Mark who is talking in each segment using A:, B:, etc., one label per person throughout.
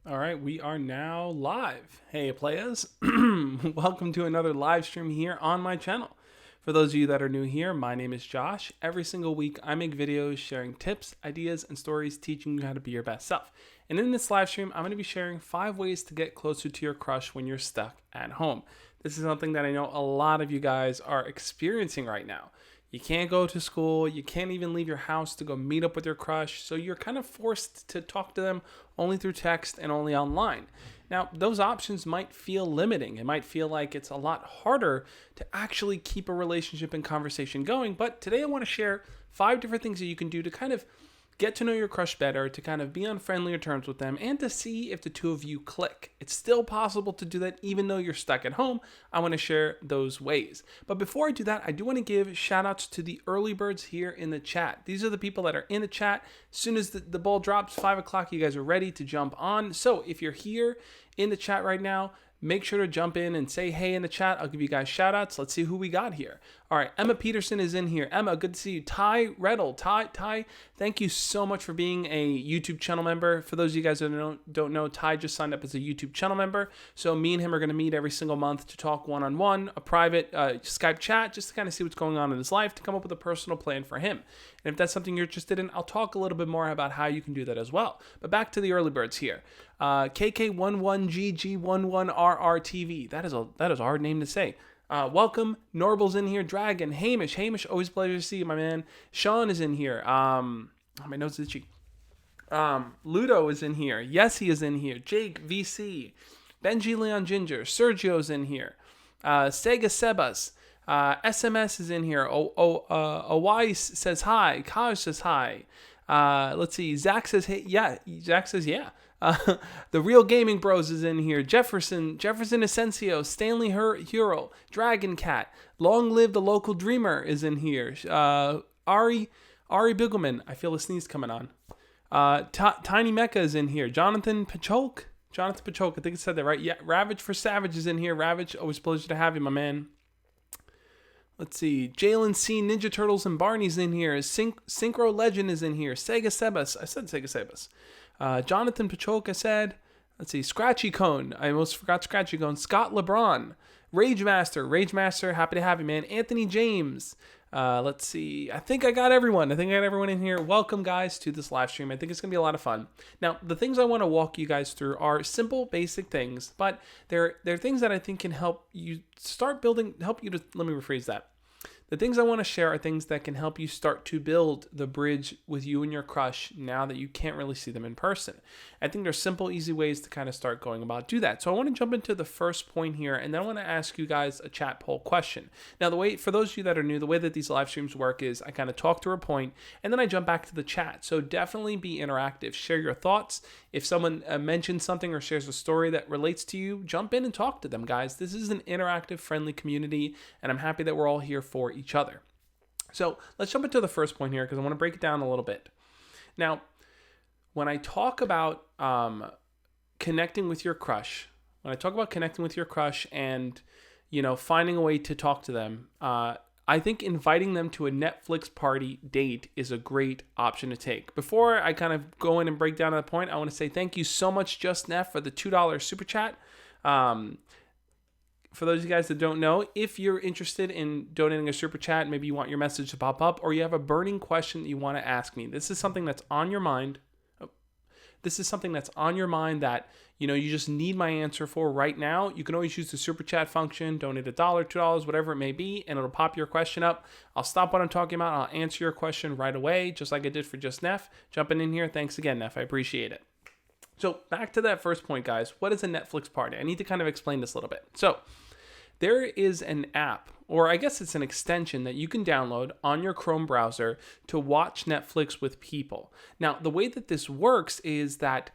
A: All right, we are now live. Hey, players. Welcome to another live stream here on my channel. For those of you that are new here, my name is Josh. Every single week, I make videos sharing tips, ideas, and stories teaching you how to be your best self. And in this live stream, I'm going to be sharing 5 ways to get closer to your crush when you're stuck at home. This is something that I know a lot of you guys are experiencing right now. You can't go to school, you can't even leave your house to go meet up with your crush, so you're kind of forced to talk to them only through text and only online. Now, those options might feel limiting. It might feel like it's a lot harder to actually keep a relationship and conversation going, but today I want to share 5 different things that you can do to kind of get to know your crush better, to kind of be on friendlier terms with them, and to see if the two of you click. It's still possible to do that even though you're stuck at home. I want to share those ways. But before I do that, I do want to give shout outs to the early birds here in the chat. These are the people that are in the chat. As soon as the ball drops, 5 o'clock, you guys are ready to jump on. So if you're here in the chat right now, make sure to jump in and say hey in the chat. I'll give you guys shout outs. Let's see who we got here. All right, Emma Peterson is in here. Emma, good to see you. Ty Reddle. Ty, thank you so much for being a YouTube channel member. For those of you guys that don't know, Ty just signed up as a YouTube channel member. So me and him are going to meet every single month to talk one-on-one, a private Skype chat, just to kind of see what's going on in his life, to come up with a personal plan for him. And if that's something you're interested in, I'll talk a little bit more about how you can do that as well. But back to the early birds here. KK11GG11RRTV. That is a hard name to say. Welcome. Norble's in here. Dragon. Hamish, always a pleasure to see you, my man. Sean is in here. My nose is itchy. Ludo is in here. Yessie is in here. Jake, VC. Benji Leon Ginger. Sergio's in here. Sega Sebas. SMS is in here. Owais says hi. Kaj says hi. Let's see. Zach says hey. Yeah. Zach says yeah. The Real Gaming Bros is in here. Jefferson Asensio, Stanley Hero, Dragon Cat, Long Live the Local Dreamer is in here. Ari Bigelman, I feel a sneeze coming on. Tiny Mecha is in here. Jonathan Pacholk, I think I said that right. Yeah, Ravage for Savage is in here. Ravage, always a pleasure to have you, my man. Let's see. Jalen C, Ninja Turtles and Barney's in here. Synchro Legend is in here. Sega Sebas, I said Sega Sebas. Jonathan Pachoka said, let's see, Scratchy Cone. I almost forgot Scratchy Cone. Scott LeBron. Rage Master, happy to have you, man. Anthony James. Let's see. I think I got everyone in here. Welcome, guys, to this live stream. I think it's going to be a lot of fun. Now, the things I want to walk you guys through are simple, basic things, but they're things that I think can help you let me rephrase that. The things I want to share are things that can help you start to build the bridge with you and your crush now that you can't really see them in person. I think there's simple, easy ways to kind of start going about do that. So I want to jump into the first point here, and then I want to ask you guys a chat poll question. Now, for those of you that are new, the way that these live streams work is I kind of talk through a point, and then I jump back to the chat. So definitely be interactive. Share your thoughts. If someone mentions something or shares a story that relates to you, jump in and talk to them, guys. This is an interactive, friendly community, and I'm happy that we're all here for each other. So let's jump into the first point here because I want to break it down a little bit. Now, when I talk about connecting with your crush, and finding a way to talk to them, I think inviting them to a Netflix party date is a great option to take. Before I kind of go in and break down that point, I want to say thank you so much, Just Neff, for the $2 super chat. For those of you guys that don't know, if you're interested in donating a super chat, maybe you want your message to pop up, or you have a burning question that you want to ask me. This is something that's on your mind. That, you just need my answer for right now. You can always use the super chat function, donate $1, $2, whatever it may be, and it'll pop your question up. I'll stop what I'm talking about. I'll answer your question right away, just like I did for Just Neff. Jumping in here. Thanks again, Neff. I appreciate it. So back to that first point, guys. What is a Netflix party? I need to kind of explain this a little bit. So there is an app, or I guess it's an extension that you can download on your Chrome browser to watch Netflix with people. Now, the way that this works is that,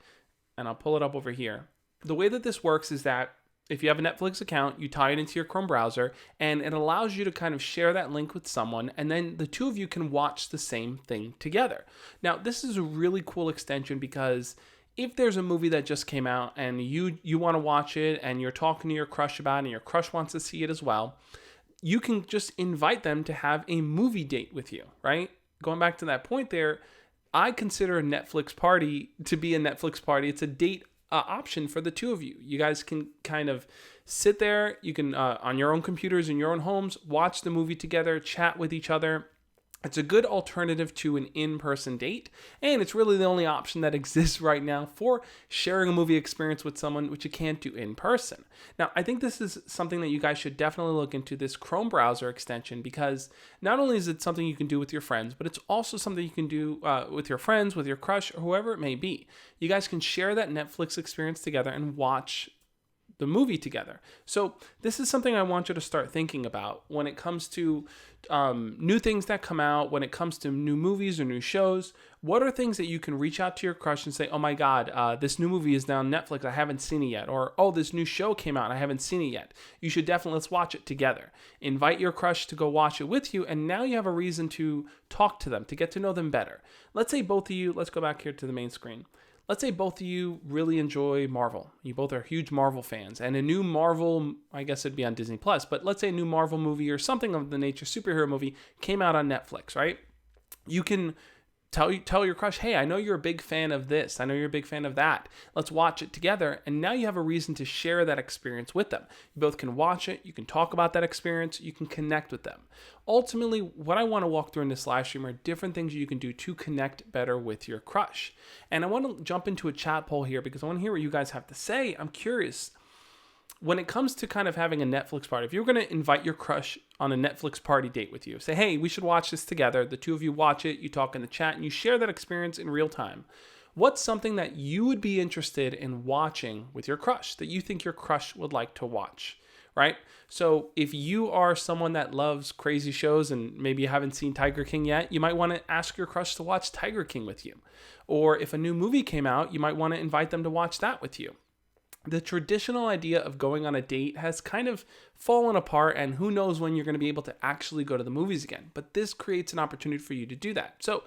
A: and I'll pull it up over here. The way that this works is that if you have a Netflix account, you tie it into your Chrome browser, and it allows you to kind of share that link with someone, and then the two of you can watch the same thing together. Now, this is a really cool extension because if there's a movie that just came out and you want to watch it and you're talking to your crush about it and your crush wants to see it as well, you can just invite them to have a movie date with you, right? Going back to that point there, I consider a Netflix party to be a Netflix party. It's a date option for the two of you. You guys can kind of sit there. You can, on your own computers in your own homes, watch the movie together, chat with each other. It's a good alternative to an in-person date, and it's really the only option that exists right now for sharing a movie experience with someone, which you can't do in person. Now, I think this is something that you guys should definitely look into, this Chrome browser extension, because not only is it something you can do with your friends, but it's also something you can do with your friends, with your crush, or whoever it may be. You guys can share that Netflix experience together and watch the movie together. So this is something I want you to start thinking about when it comes to new things that come out, when it comes to new movies or new shows. What are things that you can reach out to your crush and say, oh my God, this new movie is now on Netflix, I haven't seen it yet. Or, oh, this new show came out, I haven't seen it yet. You should definitely, let's watch it together. Invite your crush to go watch it with you, and now you have a reason to talk to them, to get to know them better. Let's say both of you, let's go back here to the main screen. Let's say both of you really enjoy Marvel. You both are huge Marvel fans. And a new Marvel, I guess it'd be on Disney Plus, but let's say a new Marvel movie or something of the nature, superhero movie, came out on Netflix, right? You can tell your crush, hey, I know you're a big fan of this. I know you're a big fan of that. Let's watch it together. And now you have a reason to share that experience with them. You both can watch it. You can talk about that experience. You can connect with them. Ultimately, what I want to walk through in this live stream are different things you can do to connect better with your crush. And I want to jump into a chat poll here because I want to hear what you guys have to say. I'm curious. When it comes to kind of having a Netflix party, if you're going to invite your crush on a Netflix party date with you, say, hey, we should watch this together. The two of you watch it, you talk in the chat, and you share that experience in real time. What's something that you would be interested in watching with your crush that you think your crush would like to watch, right? So if you are someone that loves crazy shows and maybe you haven't seen Tiger King yet, you might want to ask your crush to watch Tiger King with you. Or if a new movie came out, you might want to invite them to watch that with you. The traditional idea of going on a date has kind of fallen apart, and who knows when you're going to be able to actually go to the movies again. But this creates an opportunity for you to do that. So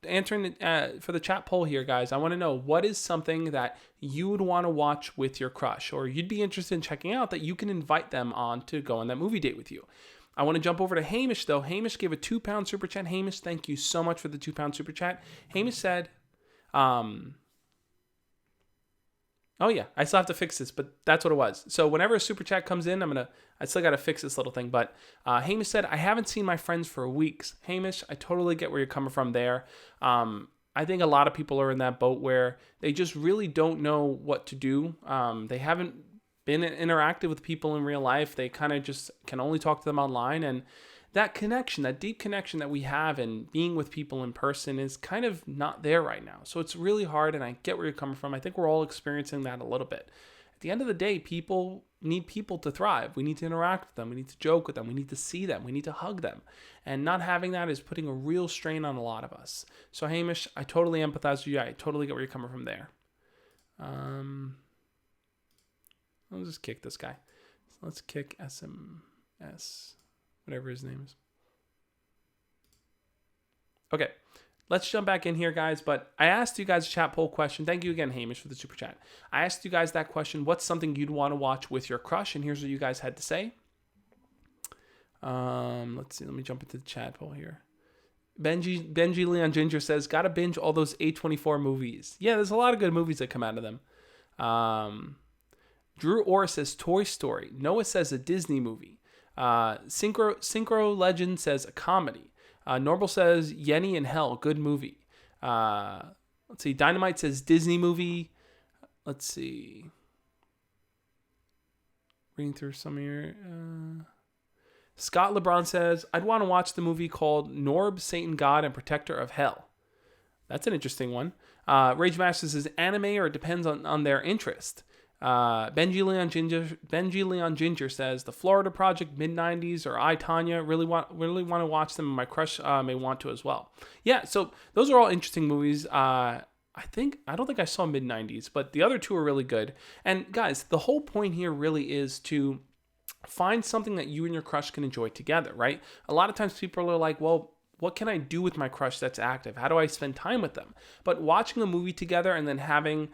A: answering for the chat poll here, guys, I want to know what is something that you would want to watch with your crush, or you'd be interested in checking out that you can invite them on to go on that movie date with you. I want to jump over to Hamish, though. Hamish gave a £2 super chat. Hamish, thank you so much for the £2 super chat. Hamish said, oh yeah, I still have to fix this, but that's what it was. So whenever a super chat comes in, I still got to fix this little thing. But Hamish said, I haven't seen my friends for weeks. Hamish, I totally get where you're coming from there. I think a lot of people are in that boat where they just really don't know what to do. They haven't been interactive with people in real life. They kind of just can only talk to them online. And that connection, that deep connection that we have in being with people in person is kind of not there right now. So it's really hard, and I get where you're coming from. I think we're all experiencing that a little bit. At the end of the day, people need people to thrive. We need to interact with them. We need to joke with them. We need to see them. We need to hug them. And not having that is putting a real strain on a lot of us. So Hamish, I totally empathize with you. I totally get where you're coming from there. I'll just kick this guy. So let's kick SMS. Whatever his name is. Okay, let's jump back in here, guys. But I asked you guys a chat poll question. Thank you again, Hamish, for the super chat. I asked you guys that question. What's something you'd want to watch with your crush? And here's what you guys had to say. Let's see. Let me jump into the chat poll here. Benji Leon Ginger says, gotta binge all those A24 movies. Yeah, there's a lot of good movies that come out of them. Drew Orr says Toy Story. Noah says a Disney movie. Synchro Legend says a comedy. Normal says Yenny in Hell, good movie. Let's see. Dynamite says Disney movie. Let's see. Reading through some of your. Scott LeBron says I'd want to watch the movie called Norb, Satan, God, and Protector of Hell. That's an interesting one. Rage Master says anime, or it depends on their interest. Benji Leon Ginger says the Florida Project, mid-90s, or I, Tanya, really want to watch them, and my crush may want to as well. Yeah, so those are all interesting movies. I don't think I saw mid-90s, but the other two are really good. And guys, the whole point here really is to find something that you and your crush can enjoy together, right? A lot of times people are like, well, what can I do with my crush that's active? How do I spend time with them? But watching a movie together and then having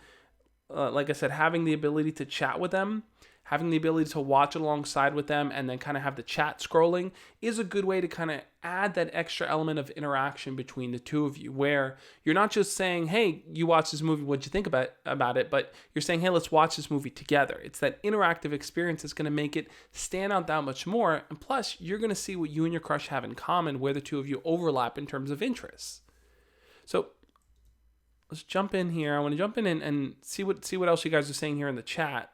A: like I said, having the ability to chat with them, having the ability to watch it alongside with them and then kind of have the chat scrolling is a good way to kind of add that extra element of interaction between the two of you, where you're not just saying, hey, you watch this movie, what'd you think about it? But you're saying, hey, let's watch this movie together. It's that interactive experience that's going to make it stand out that much more. And plus, you're going to see what you and your crush have in common, where the two of you overlap in terms of interests. So let's jump in here. I want to jump in and see what else you guys are saying here in the chat.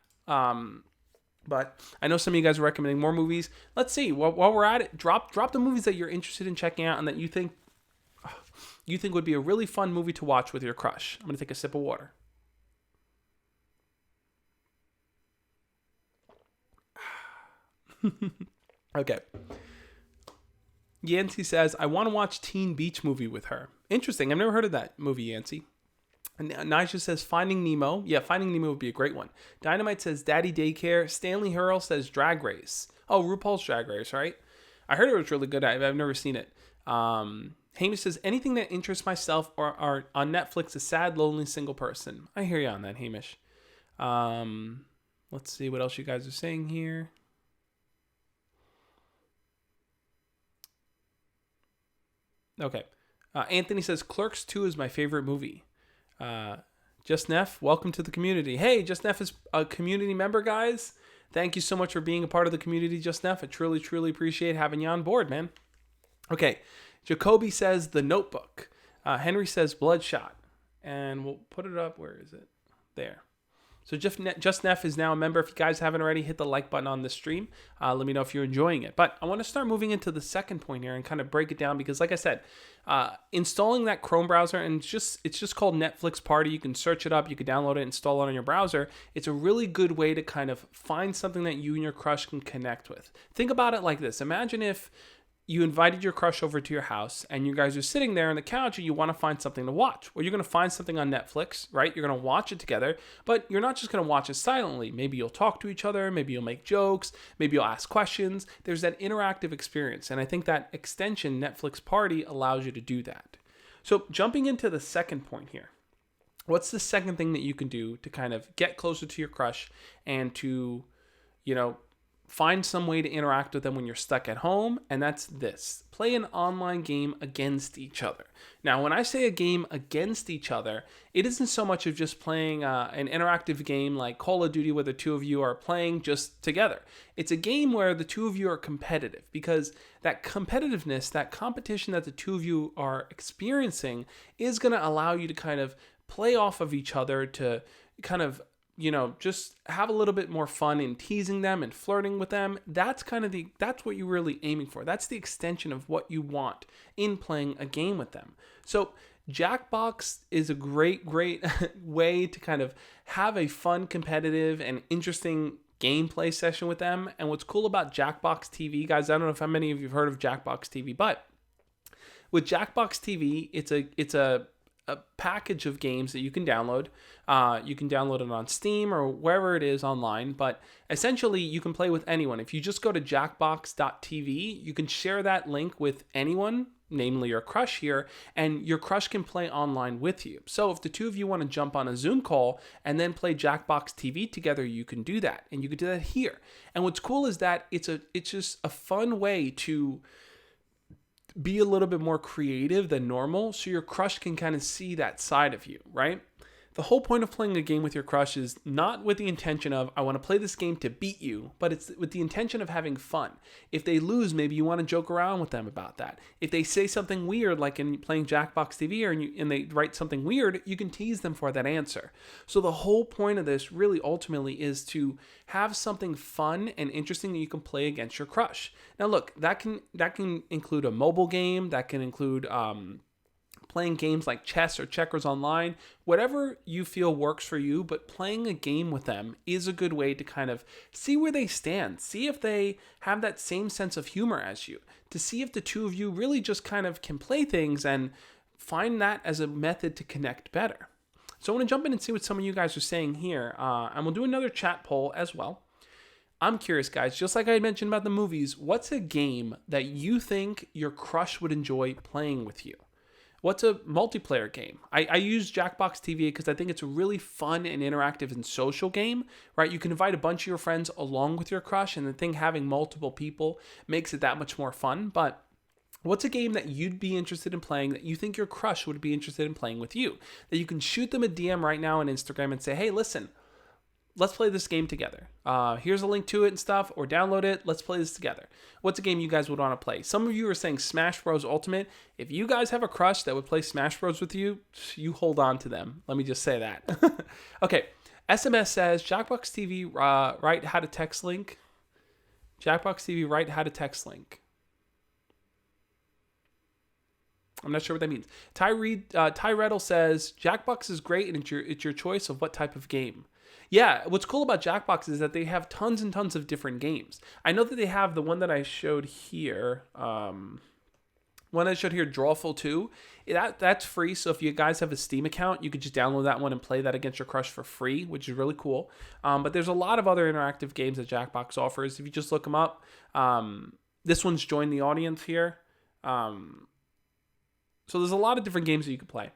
A: But I know some of you guys are recommending more movies. Let's see. While we're at it, drop the movies that you're interested in checking out and that you think would be a really fun movie to watch with your crush. I'm going to take a sip of water. Okay. Yancey says, I want to watch Teen Beach Movie with her. Interesting. I've never heard of that movie, Yancey. And Nigel says Finding Nemo. Yeah, Finding Nemo would be a great one. Dynamite says Daddy Daycare. Stanley Hurl says Drag Race. Oh, RuPaul's Drag Race, right? I heard it was really good. I've never seen it. Hamish says anything that interests myself or are on Netflix, a sad, lonely, single person. I hear you on that, Hamish. Let's see what else you guys are saying here. Okay. Anthony says Clerks 2 is my favorite movie. Just Neff, welcome to the community. Hey, Just Neff is a community member, guys. Thank you so much for being a part of the community, Just Neff. I truly, truly appreciate having you on board, man. Okay, Jacoby says The Notebook. Henry says Bloodshot. And we'll put it up. Where is it? There. So Just Neff is now a member. If you guys haven't already, hit the like button on the stream. Let me know if you're enjoying it. But I want to start moving into the second point here and kind of break it down because, like I said, installing that Chrome browser, and it's just called Netflix Party. You can search it up. You can download it, install it on your browser. It's a really good way to kind of find something that you and your crush can connect with. Think about it like this. Imagine if you invited your crush over to your house and you guys are sitting there on the couch and you want to find something to watch. Well, you're going to find something on Netflix, right? You're going to watch it together, but you're not just going to watch it silently. Maybe you'll talk to each other. Maybe you'll make jokes. Maybe you'll ask questions. There's that interactive experience. And I think that extension, Netflix Party, allows you to do that. So jumping into the second point here, what's the second thing that you can do to kind of get closer to your crush and to, find some way to interact with them when you're stuck at home? And that's this: play an online game against each other. Now, when I say a game against each other, it isn't so much of just playing an interactive game like Call of Duty where the two of you are playing just together. It's a game where the two of you are competitive, because that competitiveness, that competition that the two of you are experiencing is going to allow you to kind of play off of each other, to kind of just have a little bit more fun in teasing them and flirting with them. That's that's what you're really aiming for. That's the extension of what you want in playing a game with them. So Jackbox is a great way to kind of have a fun, competitive, and interesting gameplay session with them. And what's cool about Jackbox TV, guys, I don't know if how many of you have heard of Jackbox TV, but with Jackbox TV, it's a package of games that you can download. You can download it on Steam or wherever it is online, but essentially you can play with anyone. If you just go to jackbox.tv, you can share that link with anyone, namely your crush here, and your crush can play online with you. So if the two of you want to jump on a Zoom call and then play Jackbox TV together, you can do that, and you can do that here. And what's cool is that it's just a fun way to be a little bit more creative than normal, so your crush can kind of see that side of you, right? The whole point of playing a game with your crush is not with the intention of, I want to play this game to beat you, but it's with the intention of having fun. If they lose, maybe you want to joke around with them about that. If they say something weird, like in playing Jackbox TV, and they write something weird, you can tease them for that answer. So the whole point of this really ultimately is to have something fun and interesting that you can play against your crush. Now look, that can include a mobile game, that can include playing games like chess or checkers online, whatever you feel works for you, but playing a game with them is a good way to kind of see where they stand, see if they have that same sense of humor as you, to see if the two of you really just kind of can play things and find that as a method to connect better. So I want to jump in and see what some of you guys are saying here, and we'll do another chat poll as well. I'm curious, guys, just like I mentioned about the movies, what's a game that you think your crush would enjoy playing with you? What's a multiplayer game? I use Jackbox TV because I think it's a really fun and interactive and social game, right? You can invite a bunch of your friends along with your crush, and the thing having multiple people makes it that much more fun. But what's a game that you'd be interested in playing that you think your crush would be interested in playing with you? That you can shoot them a DM right now on Instagram and say, hey, listen, let's play this game together. Here's a link to it and stuff, or download it. Let's play this together. What's a game you guys would want to play? Some of you are saying Smash Bros. Ultimate. If you guys have a crush that would play Smash Bros. With you, you hold on to them. Let me just say that. Okay. SMS says, Jackbox TV, write how to text link. Jackbox TV, write how to text link. I'm not sure what that means. Ty Reddle says, Jackbox is great and it's your choice of what type of game. Yeah, what's cool about Jackbox is that they have tons and tons of different games. I know that they have the one that I showed here. Drawful 2. That's free, so if you guys have a Steam account, you could just download that one and play that against your crush for free, which is really cool. But there's a lot of other interactive games that Jackbox offers. If you just look them up, this one's Join the Audience here. So there's a lot of different games that you could play.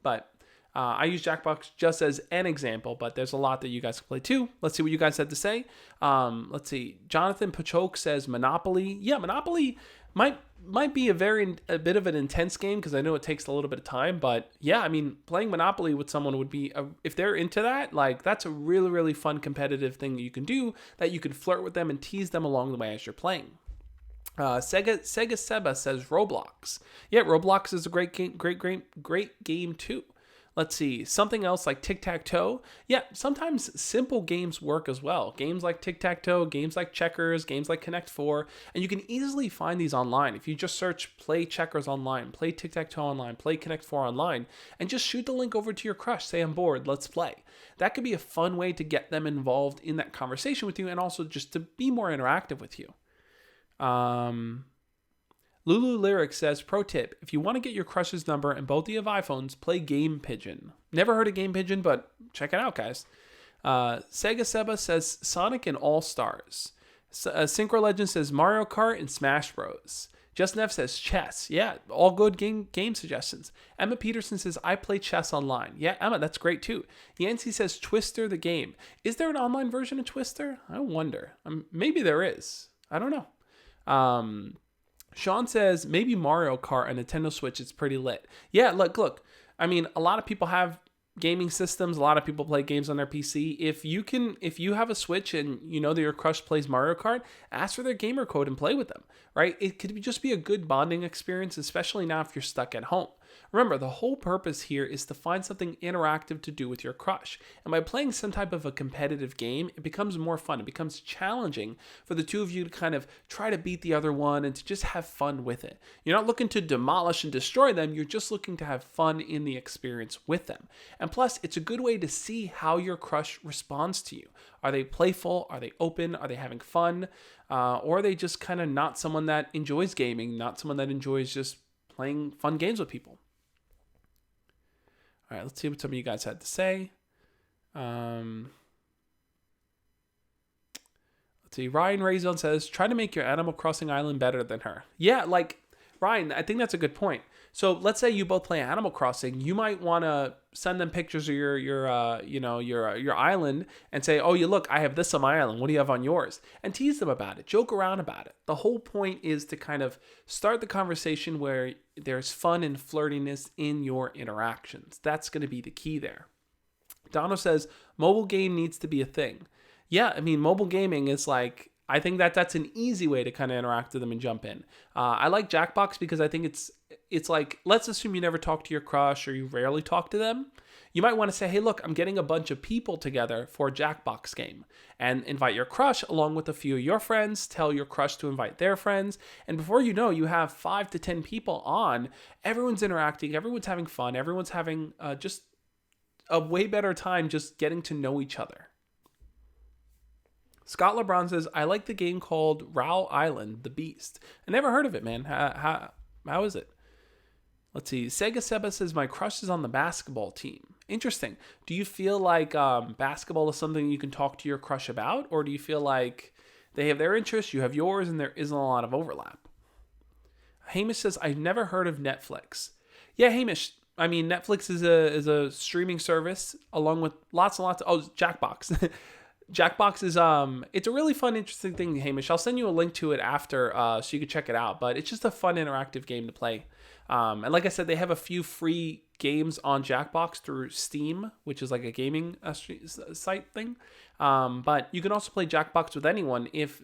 A: But I use Jackbox just as an example, but there's a lot that you guys can play too. Let's see what you guys had to say. Let's see. Jonathan Pachok says Monopoly. Yeah, Monopoly might be a bit of an intense game because I know it takes a little bit of time. But yeah, I mean, playing Monopoly with someone would be, if they're into that, like that's a really, really fun competitive thing that you can do, that you can flirt with them and tease them along the way as you're playing. Sega Seba says Roblox. Yeah, Roblox is a great game too. Let's see, something else like tic-tac-toe. Yeah, sometimes simple games work as well. Games like tic-tac-toe, games like checkers, games like Connect 4, and you can easily find these online. If you just search play checkers online, play tic-tac-toe online, play Connect 4 online, and just shoot the link over to your crush, say I'm bored, let's play. That could be a fun way to get them involved in that conversation with you and also just to be more interactive with you. Lulu Lyric says, pro tip, if you want to get your crush's number and both of you have iPhones, play Game Pigeon. Never heard of Game Pigeon, but check it out, guys. Sega Seba says Sonic and All-Stars. Synchro Legend says Mario Kart and Smash Bros. Just Nev says chess. Yeah, all good game suggestions. Emma Peterson says, I play chess online. Yeah, Emma, that's great too. Yancy says Twister the game. Is there an online version of Twister? I wonder. Maybe there is. I don't know. Sean says, maybe Mario Kart on Nintendo Switch is pretty lit. Yeah, look. I mean, a lot of people have gaming systems. A lot of people play games on their PC. If you have a Switch and you know that your crush plays Mario Kart, ask for their gamer code and play with them, right? It could just be a good bonding experience, especially now if you're stuck at home. Remember, the whole purpose here is to find something interactive to do with your crush. And by playing some type of a competitive game, it becomes more fun. It becomes challenging for the two of you to kind of try to beat the other one and to just have fun with it. You're not looking to demolish and destroy them. You're just looking to have fun in the experience with them. And plus, it's a good way to see how your crush responds to you. Are they playful? Are they open? Are they having fun? Or are they just kind of not someone that enjoys gaming, not someone that enjoys just playing fun games with people? All right, let's see what some of you guys had to say. Let's see. Ryan Rayzone says, try to make your Animal Crossing island better than her. Yeah, like, Ryan, I think that's a good point. So let's say you both play Animal Crossing. You might want to send them pictures of your island and say, oh, look, I have this on my island. What do you have on yours? And tease them about it. Joke around about it. The whole point is to kind of start the conversation where there's fun and flirtiness in your interactions. That's going to be the key there. Dono says, mobile game needs to be a thing. Yeah, I mean, mobile gaming is like, I think that's an easy way to kind of interact with them and jump in. I like Jackbox because I think it's like, let's assume you never talk to your crush or you rarely talk to them. You might want to say, hey, look, I'm getting a bunch of people together for a Jackbox game, and invite your crush along with a few of your friends. Tell your crush to invite their friends. And before you know, you have 5 to 10 people on. Everyone's interacting. Everyone's having fun. Everyone's having just a way better time just getting to know each other. Scott LeBron says, I like the game called Rao Island, The Beast. I never heard of it, man. How is it? Let's see. Sega Seba says, my crush is on the basketball team. Interesting. Do you feel like basketball is something you can talk to your crush about? Or do you feel like they have their interests, you have yours, and there isn't a lot of overlap? Hamish says, I've never heard of Netflix. Yeah, Hamish. I mean, Netflix is a streaming service along with lots and lots of Jackbox. Jackbox is it's a really fun, interesting thing, Hamish. I'll send you a link to it after so you can check it out. But it's just a fun interactive game to play. And like I said, they have a few free games on Jackbox through Steam, which is like a gaming site thing. But you can also play Jackbox with anyone. If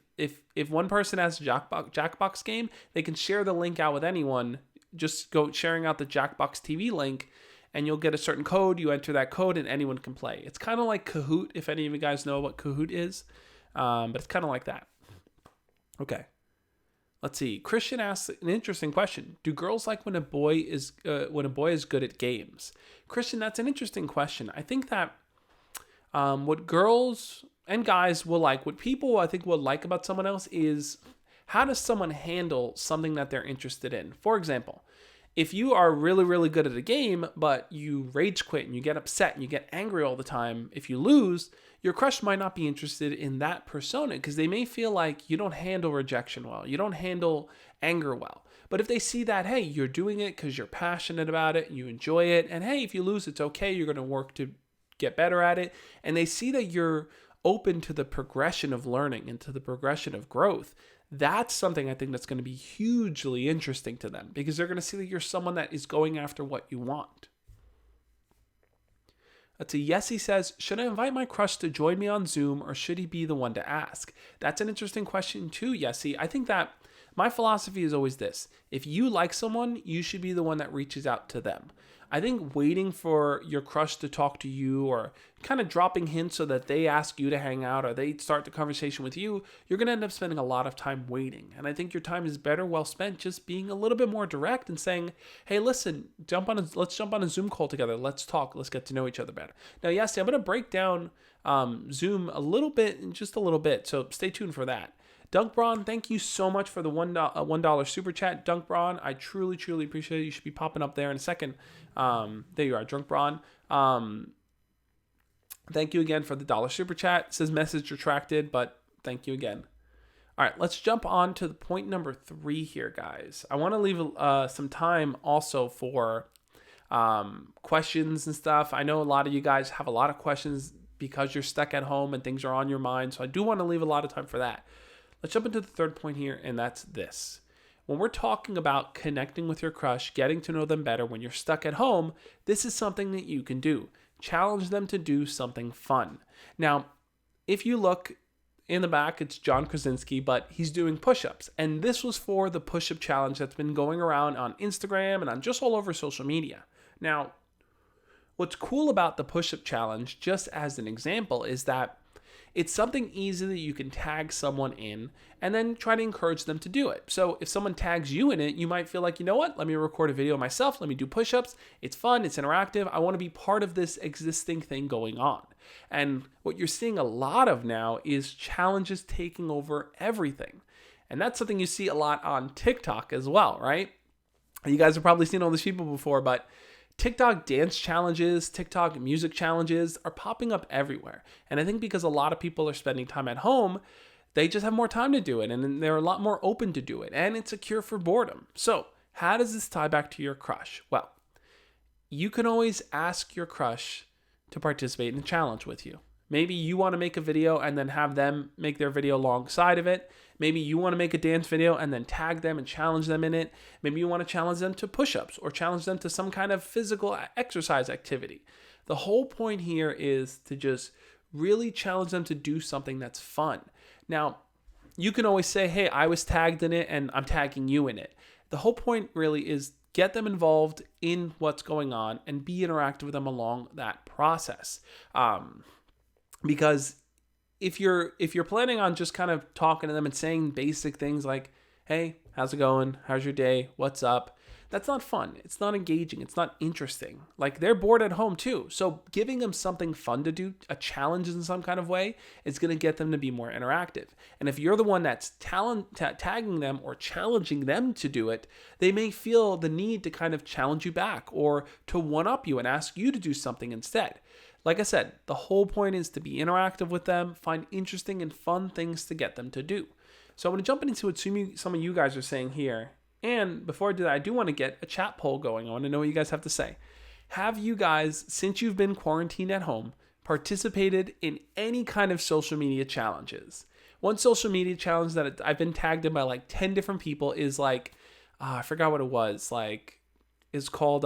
A: one person has a Jackbox game, they can share the link out with anyone. Just go sharing out the Jackbox TV link, and you'll get a certain code. You enter that code, and anyone can play. It's kind of like Kahoot, if any of you guys know what Kahoot is. But it's kind of like that. Okay. Let's see. Christian asks an interesting question. Do girls like when a boy is good at games? Christian, that's an interesting question. I think that what girls and guys will like, what people I think will like about someone else is how does someone handle something that they're interested in? For example, if you are really, really good at a game, but you rage quit and you get upset and you get angry all the time, if you lose, your crush might not be interested in that persona because they may feel like you don't handle rejection well. You don't handle anger well. But if they see that, hey, you're doing it because you're passionate about it, you enjoy it, and hey, if you lose, it's okay. You're going to work to get better at it. And they see that you're open to the progression of learning and to the progression of growth. That's something I think that's going to be hugely interesting to them because they're going to see that you're someone that is going after what you want. Let's see. Yes, he says, should I invite my crush to join me on Zoom or should he be the one to ask? That's an interesting question too, Yessie. I think that my philosophy is always this. If you like someone, you should be the one that reaches out to them. I think waiting for your crush to talk to you or kind of dropping hints so that they ask you to hang out or they start the conversation with you, you're going to end up spending a lot of time waiting. And I think your time is better well spent just being a little bit more direct and saying, hey, listen, let's jump on a Zoom call together. Let's talk. Let's get to know each other better. Now, yes, I'm going to break down Zoom a little bit, in just a little bit. So stay tuned for that. Dunk Braun, thank you so much for the $1 super chat. Dunk Braun, I truly, truly appreciate it. You should be popping up there in a second. There you are, Dunk Braun. Thank you again for the $1 super chat. It says message retracted, but thank you again. All right, let's jump on to the point number 3 here, guys. I want to leave some time also for questions and stuff. I know a lot of you guys have a lot of questions because you're stuck at home and things are on your mind, so I do want to leave a lot of time for that. Let's jump into the third point here, and that's this. When we're talking about connecting with your crush, getting to know them better when you're stuck at home, this is something that you can do. Challenge them to do something fun. Now, if you look in the back, it's John Krasinski, but he's doing push-ups. And this was for the push-up challenge that's been going around on Instagram and on just all over social media. Now, what's cool about the push-up challenge, just as an example, is that it's something easy that you can tag someone in and then try to encourage them to do it. So if someone tags you in it, you might feel like, you know what, let me record a video myself. Let me do push-ups. It's fun. It's interactive. I want to be part of this existing thing going on. And what you're seeing a lot of now is challenges taking over everything. And that's something you see a lot on TikTok as well, right? You guys have probably seen all these people before, but TikTok dance challenges, TikTok music challenges are popping up everywhere. And I think because a lot of people are spending time at home, they just have more time to do it and they're a lot more open to do it. And it's a cure for boredom. So how does this tie back to your crush? Well, you can always ask your crush to participate in a challenge with you. Maybe you want to make a video and then have them make their video alongside of it. Maybe you want to make a dance video and then tag them and challenge them in it. Maybe you want to challenge them to push-ups or challenge them to some kind of physical exercise activity. The whole point here is to just really challenge them to do something that's fun. Now, you can always say, hey, I was tagged in it and I'm tagging you in it. The whole point really is get them involved in what's going on and be interactive with them along that process. Because if you're planning on just kind of talking to them and saying basic things like, hey, how's it going? How's your day? What's up? That's not fun. It's not engaging. It's not interesting. Like, they're bored at home too. So giving them something fun to do, a challenge in some kind of way, is going to get them to be more interactive. And if you're the one that's tagging them or challenging them to do it, they may feel the need to kind of challenge you back or to one-up you and ask you to do something instead. Like I said, the whole point is to be interactive with them, find interesting and fun things to get them to do. So I'm going to jump into what some of you guys are saying here. And before I do that, I do want to get a chat poll going. I want to know what you guys have to say. Have you guys, since you've been quarantined at home, participated in any kind of social media challenges? One social media challenge that I've been tagged in by like 10 different people is like, I forgot what it was. Like, it's called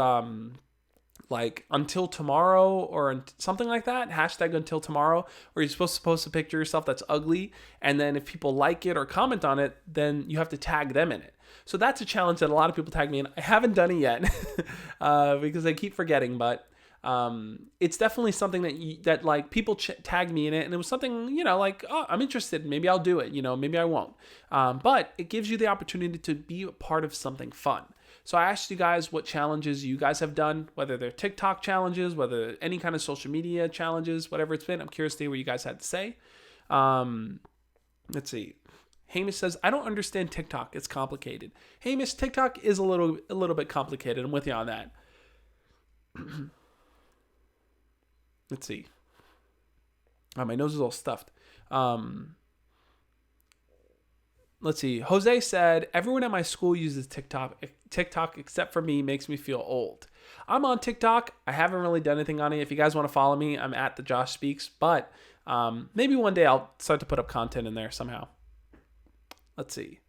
A: like until tomorrow or something like that. Hashtag until tomorrow, where you're supposed to post a picture of yourself that's ugly. And then if people like it or comment on it, then you have to tag them in it. So that's a challenge that a lot of people tag me in. I haven't done it yet because I keep forgetting, but it's definitely something that like people tag me in it, and it was something, like, oh, I'm interested, maybe I'll do it, maybe I won't. But it gives you the opportunity to be a part of something fun. So I asked you guys what challenges you guys have done, whether they're TikTok challenges, whether any kind of social media challenges, whatever it's been. I'm curious to hear what you guys had to say. Let's see. Hamish says, I don't understand TikTok. It's complicated. Hamish, TikTok is a little bit complicated. I'm with you on that. Let's see. My nose is all stuffed. Let's see. Jose said, everyone at my school uses TikTok except for me, makes me feel old. I'm on TikTok. I haven't really done anything on it. If you guys want to follow me, I'm at the Josh Speaks. But maybe one day I'll start to put up content in there somehow. Let's see.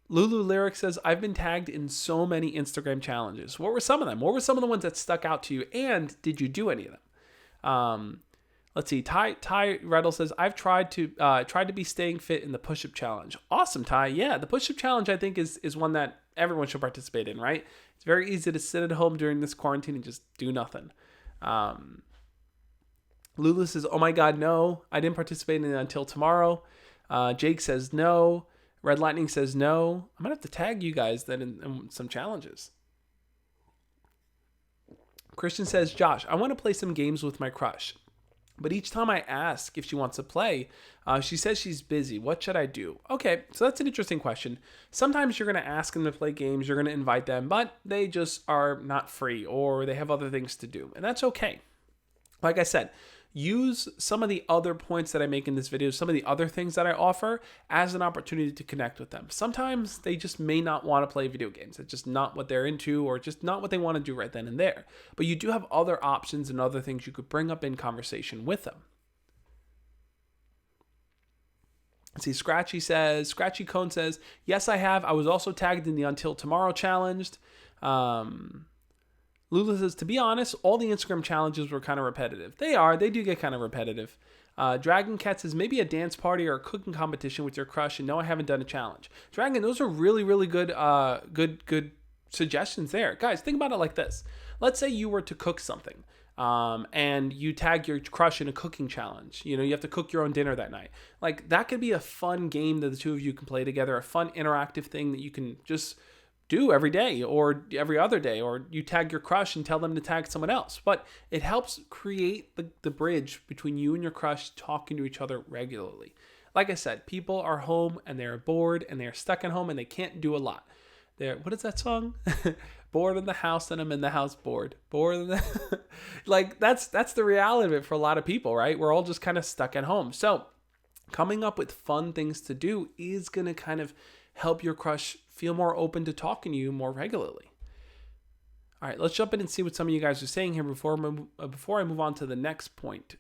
A: Lulu Lyric says, I've been tagged in so many Instagram challenges. What were some of them? What were some of the ones that stuck out to you? And did you do any of them? Let's see. Ty Reddle says, I've tried to be staying fit in the push-up challenge. Awesome, Ty. Yeah, the push-up challenge, I think, is one that everyone should participate in, right? It's very easy to sit at home during this quarantine and just do nothing. Lulu says, oh my God, no. I didn't participate in it until tomorrow. Jake says no. Red Lightning says no. I'm going to have to tag you guys then in some challenges. Christian says, Josh, I want to play some games with my crush. But each time I ask if she wants to play, she says she's busy. What should I do? Okay, so that's an interesting question. Sometimes you're going to ask them to play games. You're going to invite them, but they just are not free or they have other things to do. And that's okay. Like I said, use some of the other points that I make in this video, some of the other things that I offer as an opportunity to connect with them. Sometimes they just may not want to play video games. It's just not what they're into or just not what they want to do right then and there. But you do have other options and other things you could bring up in conversation with them. Let's see, Scratchy Cone says, yes, I have. I was also tagged in the Until Tomorrow challenge. Lula says, to be honest, all the Instagram challenges were kind of repetitive. They do get kind of repetitive. Dragon Cat says, maybe a dance party or a cooking competition with your crush, and no, I haven't done a challenge. Dragon, those are really, really good suggestions there. Guys, think about it like this. Let's say you were to cook something, and you tag your crush in a cooking challenge. You have to cook your own dinner that night. Like, that could be a fun game that the two of you can play together, a fun interactive thing that you can just do every day or every other day, or you tag your crush and tell them to tag someone else. But it helps create the bridge between you and your crush talking to each other regularly. Like I said, people are home and they're bored and they're stuck at home and they can't do a lot. What is that song? Bored in the house and I'm in the house bored. Bored in the like that's the reality of it for a lot of people, right? We're all just kind of stuck at home. So coming up with fun things to do is going to kind of help your crush feel more open to talking to you more regularly. All right, let's jump in and see what some of you guys are saying here before I move on to the next point.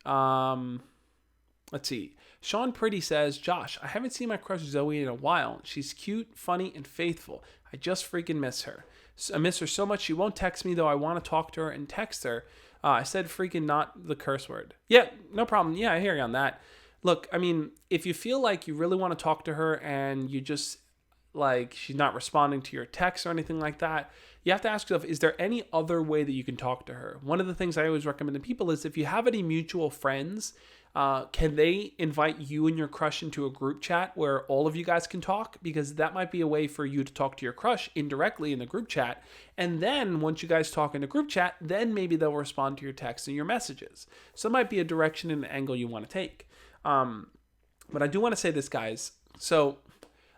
A: Let's see. Sean Pretty says, Josh, I haven't seen my crush Zoe in a while. She's cute, funny, and faithful. I just freaking miss her. I miss her so much she won't text me, though I want to talk to her and text her. I said freaking not the curse word. Yeah, no problem. Yeah, I hear you on that. Look, I mean, if you feel like you really want to talk to her and you just like she's not responding to your texts or anything like that, you have to ask yourself, is there any other way that you can talk to her? One of the things I always recommend to people is if you have any mutual friends, can they invite you and your crush into a group chat where all of you guys can talk? Because that might be a way for you to talk to your crush indirectly in the group chat. And then once you guys talk in the group chat, then maybe they'll respond to your texts and your messages. So it might be a direction and an angle you want to take. But I do want to say this, guys. So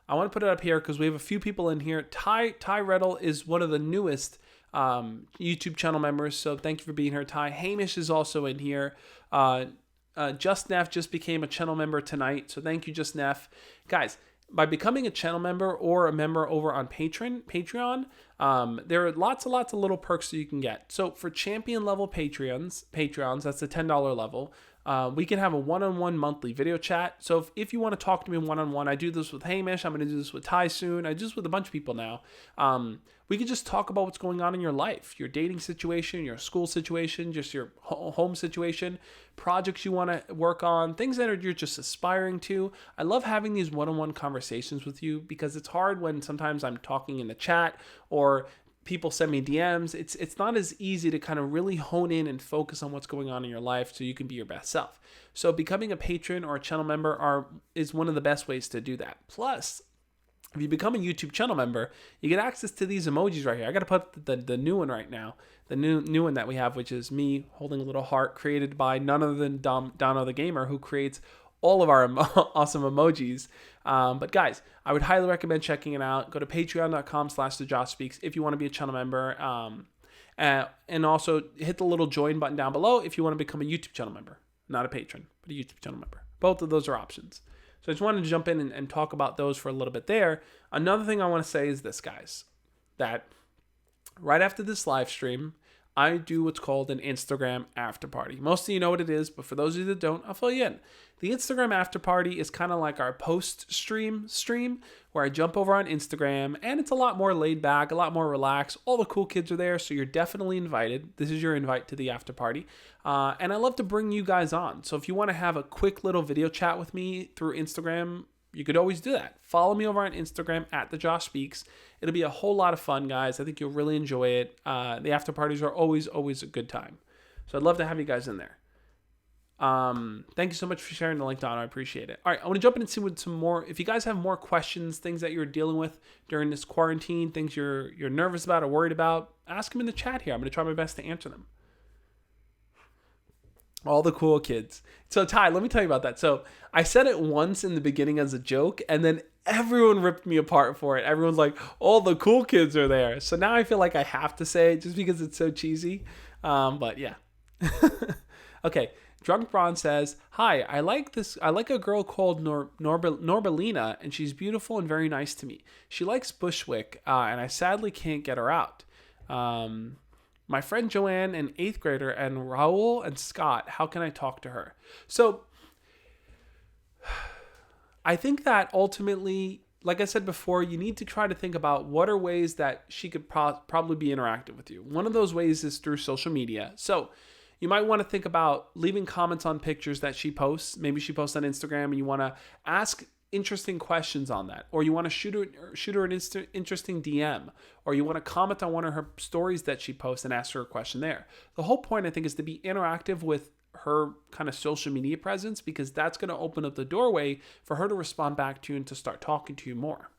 A: I want to put it up here because we have a few people in here. Ty Reddle is one of the newest YouTube channel members, so thank you for being here, Ty. Hamish is also in here. Just Neff just became a channel member tonight, so thank you, Just Neff. Guys, by becoming a channel member or a member over on Patreon, there are lots of little perks that you can get. So for champion level Patreons, that's the $10 level. We can have a one-on-one monthly video chat. So if you want to talk to me one-on-one, I do this with Hamish. I'm going to do this with Ty soon. I do this with a bunch of people now. We can just talk about what's going on in your life, your dating situation, your school situation, just your home situation, projects you want to work on, things that you're just aspiring to. I love having these one-on-one conversations with you because it's hard when sometimes I'm talking in the chat or people send me DMs. It's not as easy to kind of really hone in and focus on what's going on in your life so you can be your best self. So becoming a patron or a channel member is one of the best ways to do that. Plus, if you become a YouTube channel member, you get access to these emojis right here. I got to put the new one right now, the new one that we have, which is me holding a little heart created by none other than Dono the Gamer, who creates all of our awesome emojis. But guys, I would highly recommend checking it out. Go to patreon.com/thejoshspeaks if you want to be a channel member. And also hit the little join button down below if you want to become a YouTube channel member. Not a patron, but a YouTube channel member. Both of those are options. So I just wanted to jump in and talk about those for a little bit there. Another thing I want to say is this, guys, that right after this live stream, I do what's called an Instagram after party. Most of you know what it is, but for those of you that don't, I'll fill you in. The Instagram after party is kind of like our post stream where I jump over on Instagram, and it's a lot more laid back, a lot more relaxed. All the cool kids are there, so you're definitely invited. This is your invite to the after party. And I love to bring you guys on. So if you want to have a quick little video chat with me through Instagram, you could always do that. Follow me over on Instagram at The Josh Speaks. It'll be a whole lot of fun, guys. I think you'll really enjoy it. The after parties are always a good time. So I'd love to have you guys in there. Thank you so much for sharing the link, Don. I appreciate it. All right, I want to jump in and see what some more. If you guys have more questions, things that you're dealing with during this quarantine, things you're nervous about or worried about, ask them in the chat here. I'm going to try my best to answer them. All the cool kids. So Ty, let me tell you about that. So I said it once in the beginning as a joke, and then everyone ripped me apart for it. Everyone's like, all the cool kids are there. So now I feel like I have to say it just because it's so cheesy. But yeah. Okay. Drunk Braun says, hi, I like a girl called Norbelina, and she's beautiful and very nice to me. She likes Bushwick, and I sadly can't get her out. My friend Joanne, an 8th grader, and Raul and Scott, how can I talk to her? So I think that ultimately, like I said before, you need to try to think about what are ways that she could probably be interactive with you. One of those ways is through social media. So you might want to think about leaving comments on pictures that she posts. Maybe she posts on Instagram and you want to ask interesting questions on that, or you want to shoot her an interesting DM, or you want to comment on one of her stories that she posts and ask her a question there. The whole point, I think, is to be interactive with her kind of social media presence, because that's going to open up the doorway for her to respond back to you and to start talking to you more.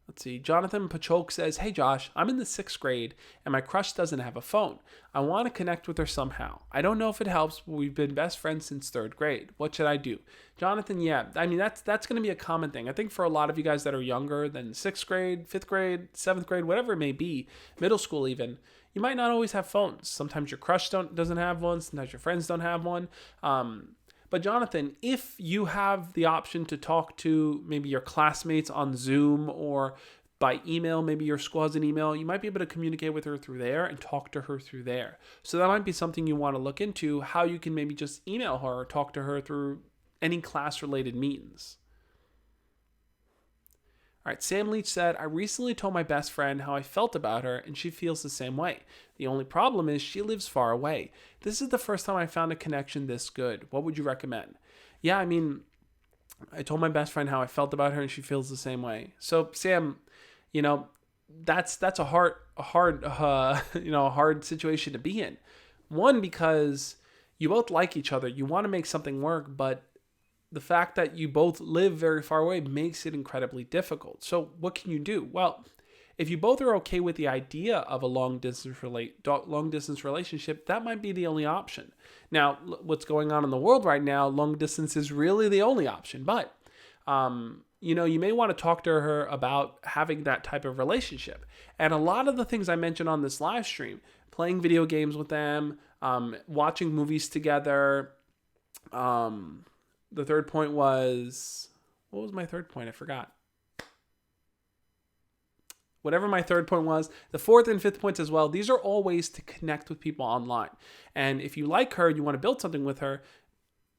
A: Let's see. Jonathan Pachok says, hey Josh, I'm in the 6th grade and my crush doesn't have a phone. I want to connect with her somehow. I don't know if it helps, but we've been best friends since 3rd grade. What should I do? Jonathan, yeah, I mean, that's going to be a common thing. I think for a lot of you guys that are younger than 6th grade, 5th grade, 7th grade, whatever it may be, middle school even, you might not always have phones. Sometimes your crush doesn't have one. Sometimes your friends don't have one. But Jonathan, if you have the option to talk to maybe your classmates on Zoom or by email, maybe your school has an email, you might be able to communicate with her through there and talk to her through there. So that might be something you want to look into, how you can maybe just email her or talk to her through any class-related means. All right, Sam Leach said, I recently told my best friend how I felt about her, and she feels the same way. The only problem is she lives far away. This is the first time I found a connection this good. What would you recommend? Yeah, I mean, I told my best friend how I felt about her, and she feels the same way. So, Sam, you know, that's a hard situation to be in. One, because you both like each other, you want to make something work, but the fact that you both live very far away makes it incredibly difficult. So what can you do? Well, if you both are okay with the idea of a long distance relationship, that might be the only option. Now, what's going on in the world right now, long distance is really the only option. But, you may want to talk to her about having that type of relationship. And a lot of the things I mentioned on this live stream, playing video games with them, watching movies together, The third point was, what was my third point? I forgot. Whatever my third point was, the fourth and fifth points as well, these are all ways to connect with people online. And if you like her, you want to build something with her,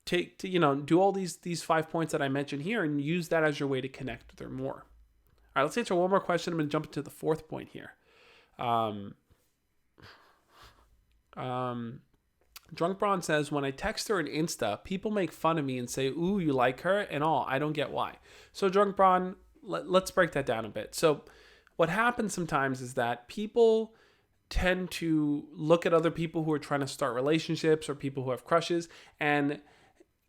A: do all these 5 points that I mentioned here and use that as your way to connect with her more. All right, let's answer one more question. I'm going to jump into the fourth point here. Drunk Braun says, when I text her on Insta, people make fun of me and say, ooh, you like her and all. I don't get why. So Drunk Braun, let's break that down a bit. So what happens sometimes is that people tend to look at other people who are trying to start relationships or people who have crushes, and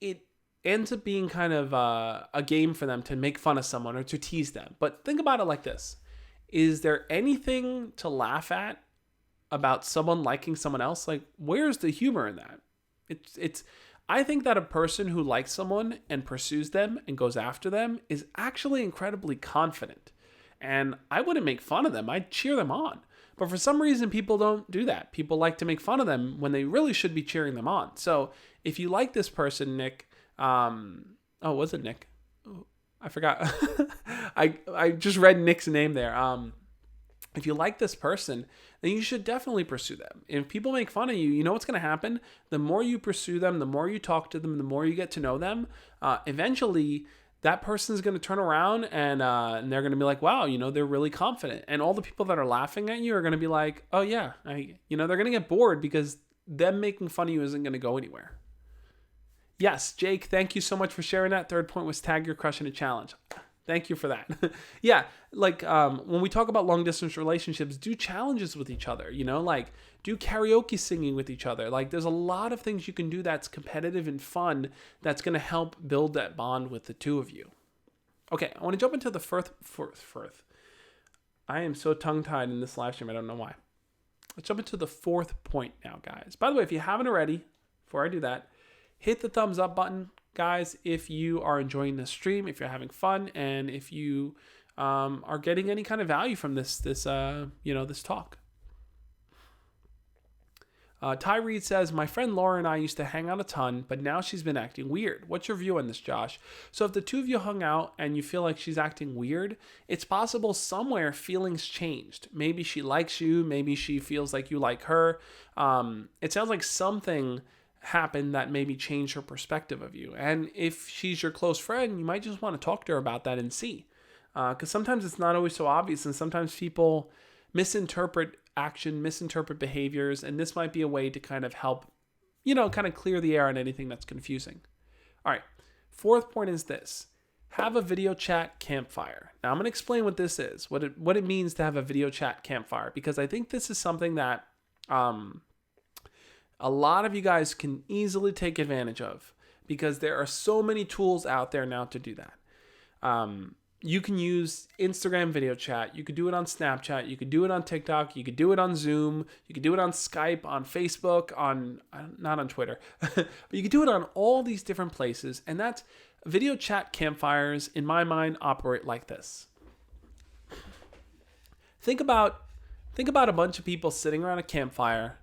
A: it ends up being kind of a game for them to make fun of someone or to tease them. But think about it like this. Is there anything to laugh at about someone liking someone else? Like, where's the humor in that? I think that a person who likes someone and pursues them and goes after them is actually incredibly confident. And I wouldn't make fun of them. I'd cheer them on. But for some reason, people don't do that. People like to make fun of them when they really should be cheering them on. So if you like this person, Nick, was it Nick? I forgot. I just read Nick's name there. If you like this person, then you should definitely pursue them. If people make fun of you, you know what's going to happen? The more you pursue them, the more you talk to them, the more you get to know them, eventually that person's going to turn around and they're going to be like, wow, they're really confident. And all the people that are laughing at you are going to be like, oh yeah, they're going to get bored because them making fun of you isn't going to go anywhere. Yes, Jake, thank you so much for sharing that. Third point was tag your crush in a challenge. Thank you for that. Yeah, when we talk about long distance relationships, do challenges with each other, do karaoke singing with each other. There's a lot of things you can do that's competitive and fun that's going to help build that bond with the two of you. Okay, I want to jump into the fourth. I am so tongue-tied in this live stream, I don't know why. Let's jump into the fourth point now, guys. By the way, if you haven't already, before I do that, hit the thumbs up button. Guys, if you are enjoying this stream, if you're having fun, and if you are getting any kind of value from this talk. Ty Reed says, my friend Laura and I used to hang out a ton, but now she's been acting weird. What's your view on this, Josh? So if the two of you hung out and you feel like she's acting weird, it's possible somewhere feelings changed. Maybe she likes you. Maybe she feels like you like her. It sounds like something happened that maybe changed her perspective of you. And if she's your close friend, you might just want to talk to her about that and see. Because sometimes it's not always so obvious, and sometimes people misinterpret action, misinterpret behaviors, and this might be a way to kind of help, kind of clear the air on anything that's confusing. All right, fourth point is this. Have a video chat campfire. Now I'm going to explain what this is, what it means to have a video chat campfire, because I think this is something that a lot of you guys can easily take advantage of, because there are so many tools out there now to do that. You can use Instagram video chat. You could do it on Snapchat. You could do it on TikTok. You could do it on Zoom. You could do it on Skype, on Facebook, not on Twitter. But you could do it on all these different places. And that's video chat campfires, in my mind, operate like this. Think about a bunch of people sitting around a campfire.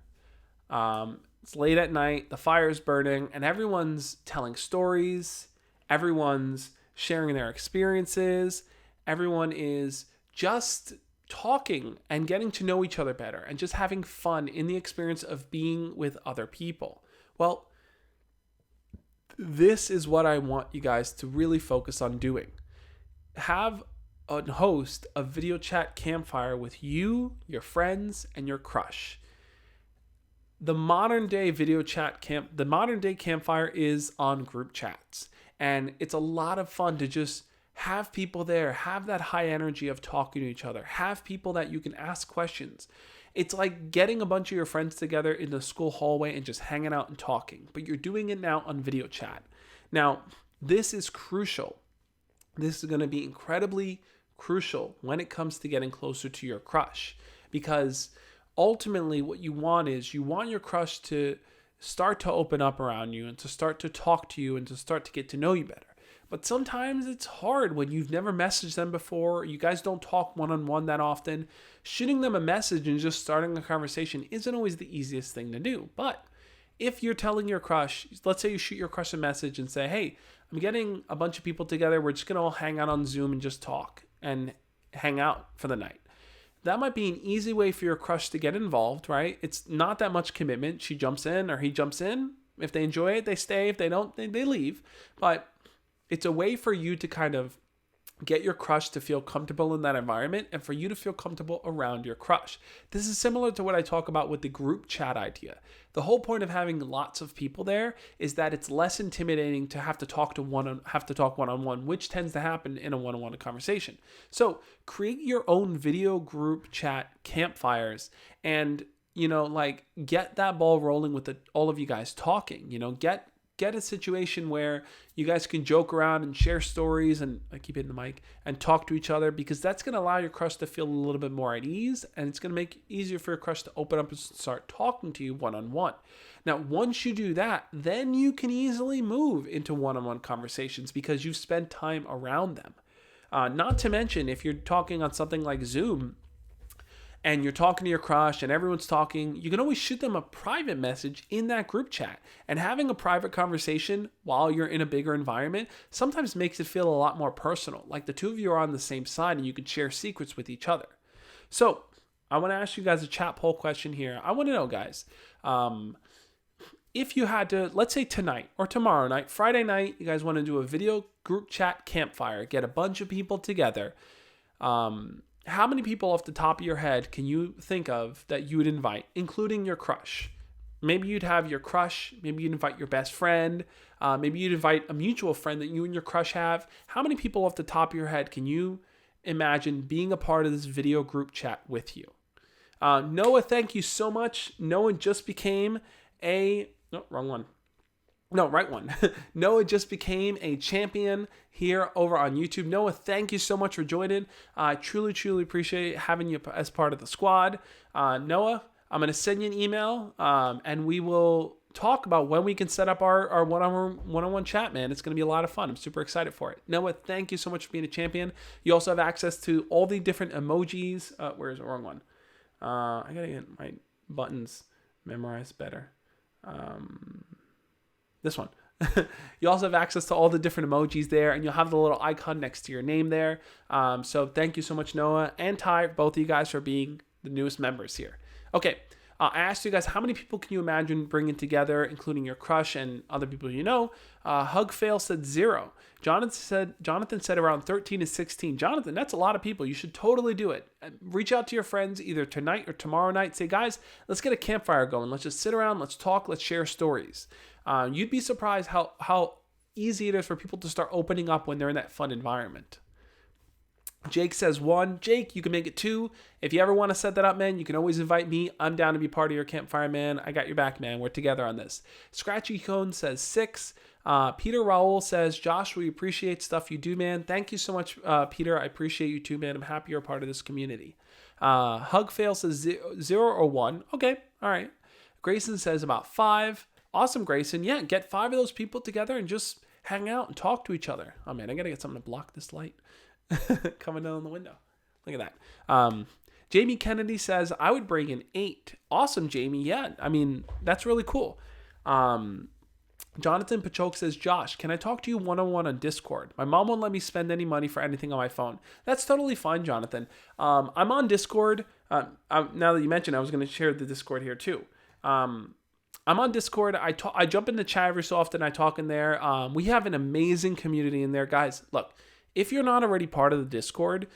A: It's late at night, the fire's burning, and everyone's telling stories, everyone's sharing their experiences, everyone is just talking and getting to know each other better and just having fun in the experience of being with other people. Well, this is what I want you guys to really focus on doing. Have a host a video chat campfire with you, your friends, and your crush. The modern day campfire is on group chats, and it's a lot of fun to just have people there, have that high energy of talking to each other, have people that you can ask questions. It's like getting a bunch of your friends together in the school hallway and just hanging out and talking, but you're doing it now on video chat. Now, this is crucial. This is going to be incredibly crucial when it comes to getting closer to your crush, because ultimately what you want is you want your crush to start to open up around you and to start to talk to you and to start to get to know you better. But sometimes it's hard when you've never messaged them before, you guys don't talk one-on-one that often. Shooting them a message and just starting a conversation isn't always the easiest thing to do. But if you're telling your crush, let's say you shoot your crush a message and say, hey, I'm getting a bunch of people together. We're just going to all hang out on Zoom and just talk and hang out for the night. That might be an easy way for your crush to get involved, right? It's not that much commitment. She jumps in or he jumps in. If they enjoy it, they stay. If they don't, they leave. But it's a way for you to kind of get your crush to feel comfortable in that environment and for you to feel comfortable around your crush. This is similar to what I talk about with the group chat idea. The whole point of having lots of people there is that it's less intimidating to have to talk one-on-one, which tends to happen in a one-on-one conversation. So create your own video group chat campfires and, get that ball rolling with all of you guys talking, get a situation where you guys can joke around and share stories, and I keep hitting the mic, and talk to each other, because that's going to allow your crush to feel a little bit more at ease, and it's going to make it easier for your crush to open up and start talking to you one-on-one. Now, once you do that, then you can easily move into one-on-one conversations because you've spent time around them. Not to mention, if you're talking on something like Zoom, and you're talking to your crush and everyone's talking, you can always shoot them a private message in that group chat. And having a private conversation while you're in a bigger environment sometimes makes it feel a lot more personal. Like the two of you are on the same side and you could share secrets with each other. So I want to ask you guys a chat poll question here. I want to know, guys, if you had to, let's say tonight or tomorrow night, Friday night, you guys want to do a video group chat campfire, get a bunch of people together. How many people off the top of your head can you think of that you would invite, including your crush? Maybe you'd have your crush. Maybe you'd invite your best friend. Maybe you'd invite a mutual friend that you and your crush have. How many people off the top of your head can you imagine being a part of this video group chat with you? Noah, thank you so much. Noah just became wrong one. No, right one. Noah just became a champion here over on YouTube. Noah, thank you so much for joining. I truly, truly appreciate having you as part of the squad. Noah, I'm going to send you an email, and we will talk about when we can set up our one-on-one chat, man. It's going to be a lot of fun. I'm super excited for it. Noah, thank you so much for being a champion. You also have access to all the different emojis. Where's the wrong one? I got to get my buttons memorized better. This one. You also have access to all the different emojis there, and you'll have the little icon next to your name there. So thank you so much, Noah and Ty, both of you guys, for being the newest members here. Okay, I asked you guys, how many people can you imagine bringing together, including your crush and other people you know? Hugfail said 0. Jonathan said around 13 to 16. Jonathan, that's a lot of people. You should totally do it. Reach out to your friends either tonight or tomorrow night. Say, guys, let's get a campfire going. Let's just sit around. Let's talk. Let's share stories. You'd be surprised how easy it is for people to start opening up when they're in that fun environment. Jake says 1. Jake, you can make it 2. If you ever want to set that up, man, you can always invite me. I'm down to be part of your campfire, man. I got your back, man. We're together on this. Scratchy Cone says 6. Peter Raoul says, Josh, we appreciate stuff you do, man. Thank you so much, Peter. I appreciate you too, man. I'm happy you're a part of this community. Hugfail says 0 or 1. Okay, all right. Grayson says about 5. Awesome, Grayson. Yeah, get 5 of those people together and just hang out and talk to each other. Oh, man, I got to get something to block this light coming down the window. Look at that. Jamie Kennedy says, I would bring in 8. Awesome, Jamie. Yeah, I mean, that's really cool. Jonathan Pachoke says, Josh, can I talk to you one-on-one on Discord? My mom won't let me spend any money for anything on my phone. That's totally fine, Jonathan. I'm on Discord. Now that you mentioned, I was going to share the Discord here too. I'm on Discord. I jump in the chat every so often. I talk in there. We have an amazing community in there. Guys, look, if you're not already part of the Discord,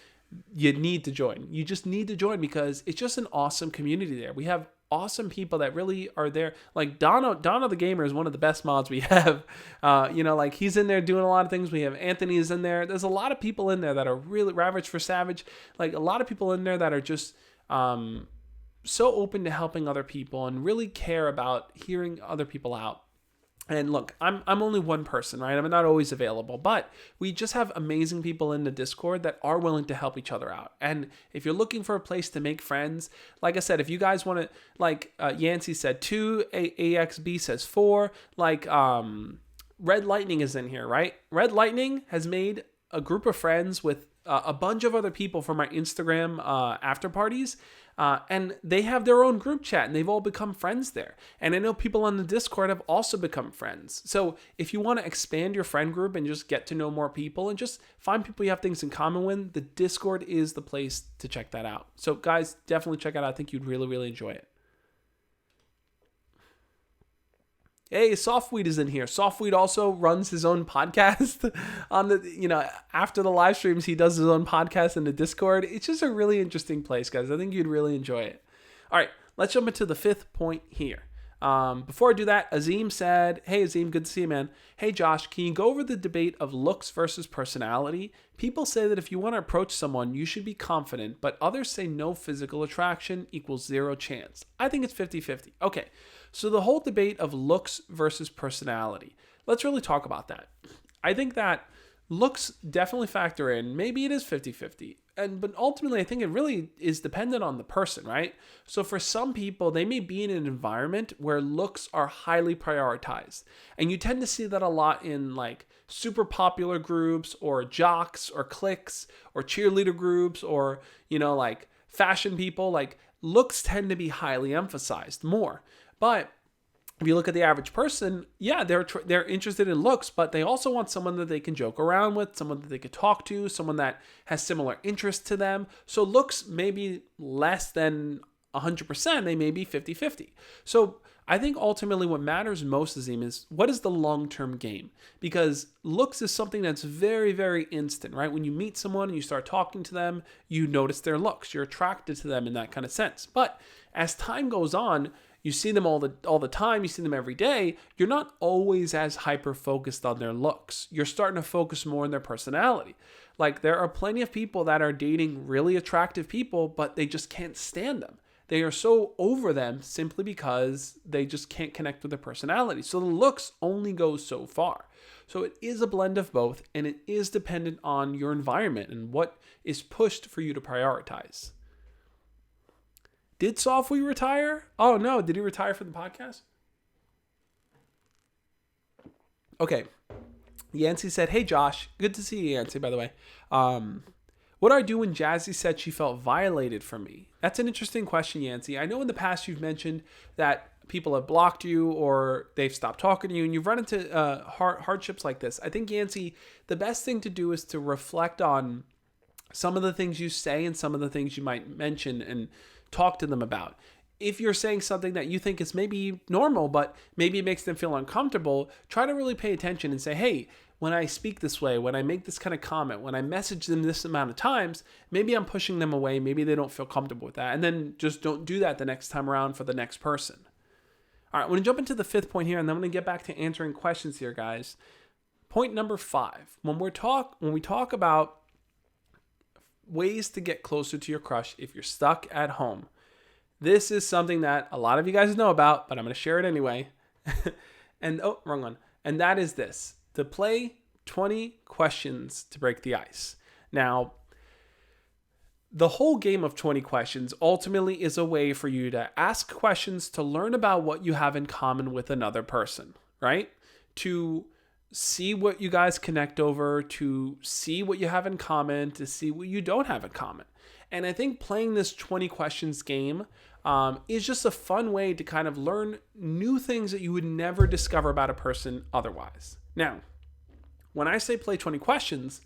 A: you need to join. You just need to join because it's just an awesome community there. We have awesome people that really are there. Like Dono the Gamer is one of the best mods we have. Like he's in there doing a lot of things. We have Anthony is in there. There's a lot of people in there that are really Ravage for Savage. Like a lot of people in there that are just so open to helping other people and really care about hearing other people out. And look, I'm only one person, right? I'm not always available, but we just have amazing people in the Discord that are willing to help each other out. And if you're looking for a place to make friends, like I said, if you guys want to, like Yancey said 2, AXB says 4, like Red Lightning is in here, right? Red Lightning has made a group of friends with a bunch of other people from my Instagram after parties. And they have their own group chat and they've all become friends there. And I know people on the Discord have also become friends. So if you want to expand your friend group and just get to know more people and just find people you have things in common with, the Discord is the place to check that out. So guys, definitely check it out. I think you'd really, really enjoy it. Hey, Softweed is in here. Softweed also runs his own podcast on the, after the live streams, he does his own podcast in the Discord. It's just a really interesting place, guys. I think you'd really enjoy it. All right, let's jump into the fifth point here. Before I do that, Azim said, hey, Azim, good to see you, man. Hey, Josh, can you go over the debate of looks versus personality? People say that if you want to approach someone, you should be confident, but others say no physical attraction equals zero chance. I think it's 50-50. Okay, so the whole debate of looks versus personality. Let's really talk about that. I think that looks definitely factor in. Maybe it is 50-50. But ultimately, I think it really is dependent on the person, right? So for some people, they may be in an environment where looks are highly prioritized. And you tend to see that a lot in like super popular groups or jocks or cliques or cheerleader groups or, like fashion people. Like looks tend to be highly emphasized more. But if you look at the average person, yeah, they're interested in looks, but they also want someone that they can joke around with, someone that they could talk to, someone that has similar interests to them. So looks may be less than 100%, they may be 50-50. So I think ultimately what matters most, Azim, is what is the long-term game? Because looks is something that's very, very instant, right? When you meet someone and you start talking to them, you notice their looks. You're attracted to them in that kind of sense. But as time goes on, you see them all the time, you see them every day, you're not always as hyper-focused on their looks. You're starting to focus more on their personality. Like there are plenty of people that are dating really attractive people, but they just can't stand them. They are so over them simply because they just can't connect with their personality. So the looks only go so far. So it is a blend of both, and it is dependent on your environment and what is pushed for you to prioritize. Did Software retire? Oh no, did he retire from the podcast? Okay. Yancey said, hey Josh, good to see you, Yancey, by the way. What do I do when Jazzy said she felt violated from me? That's an interesting question, Yancey. I know in the past you've mentioned that people have blocked you or they've stopped talking to you and you've run into hardships like this. I think, Yancey, the best thing to do is to reflect on some of the things you say and some of the things you might mention and talk to them about. If you're saying something that you think is maybe normal, but maybe it makes them feel uncomfortable, try to really pay attention and say, hey, when I speak this way, when I make this kind of comment, when I message them this amount of times, maybe I'm pushing them away. Maybe they don't feel comfortable with that. And then just don't do that the next time around for the next person. All right, I'm going to jump into the fifth point here, and then I'm going to get back to answering questions here, guys. Point number 5. When we talk about ways to get closer to your crush if you're stuck at home. This is something that a lot of you guys know about, but I'm going to share it anyway. Wrong one. And that is this, to play 20 questions to break the ice. Now, the whole game of 20 questions ultimately is a way for you to ask questions to learn about what you have in common with another person, right? To see what you guys connect over, to see what you have in common, to see what you don't have in common. And I think playing this 20 questions game is just a fun way to kind of learn new things that you would never discover about a person otherwise. Now, when I say play 20 questions,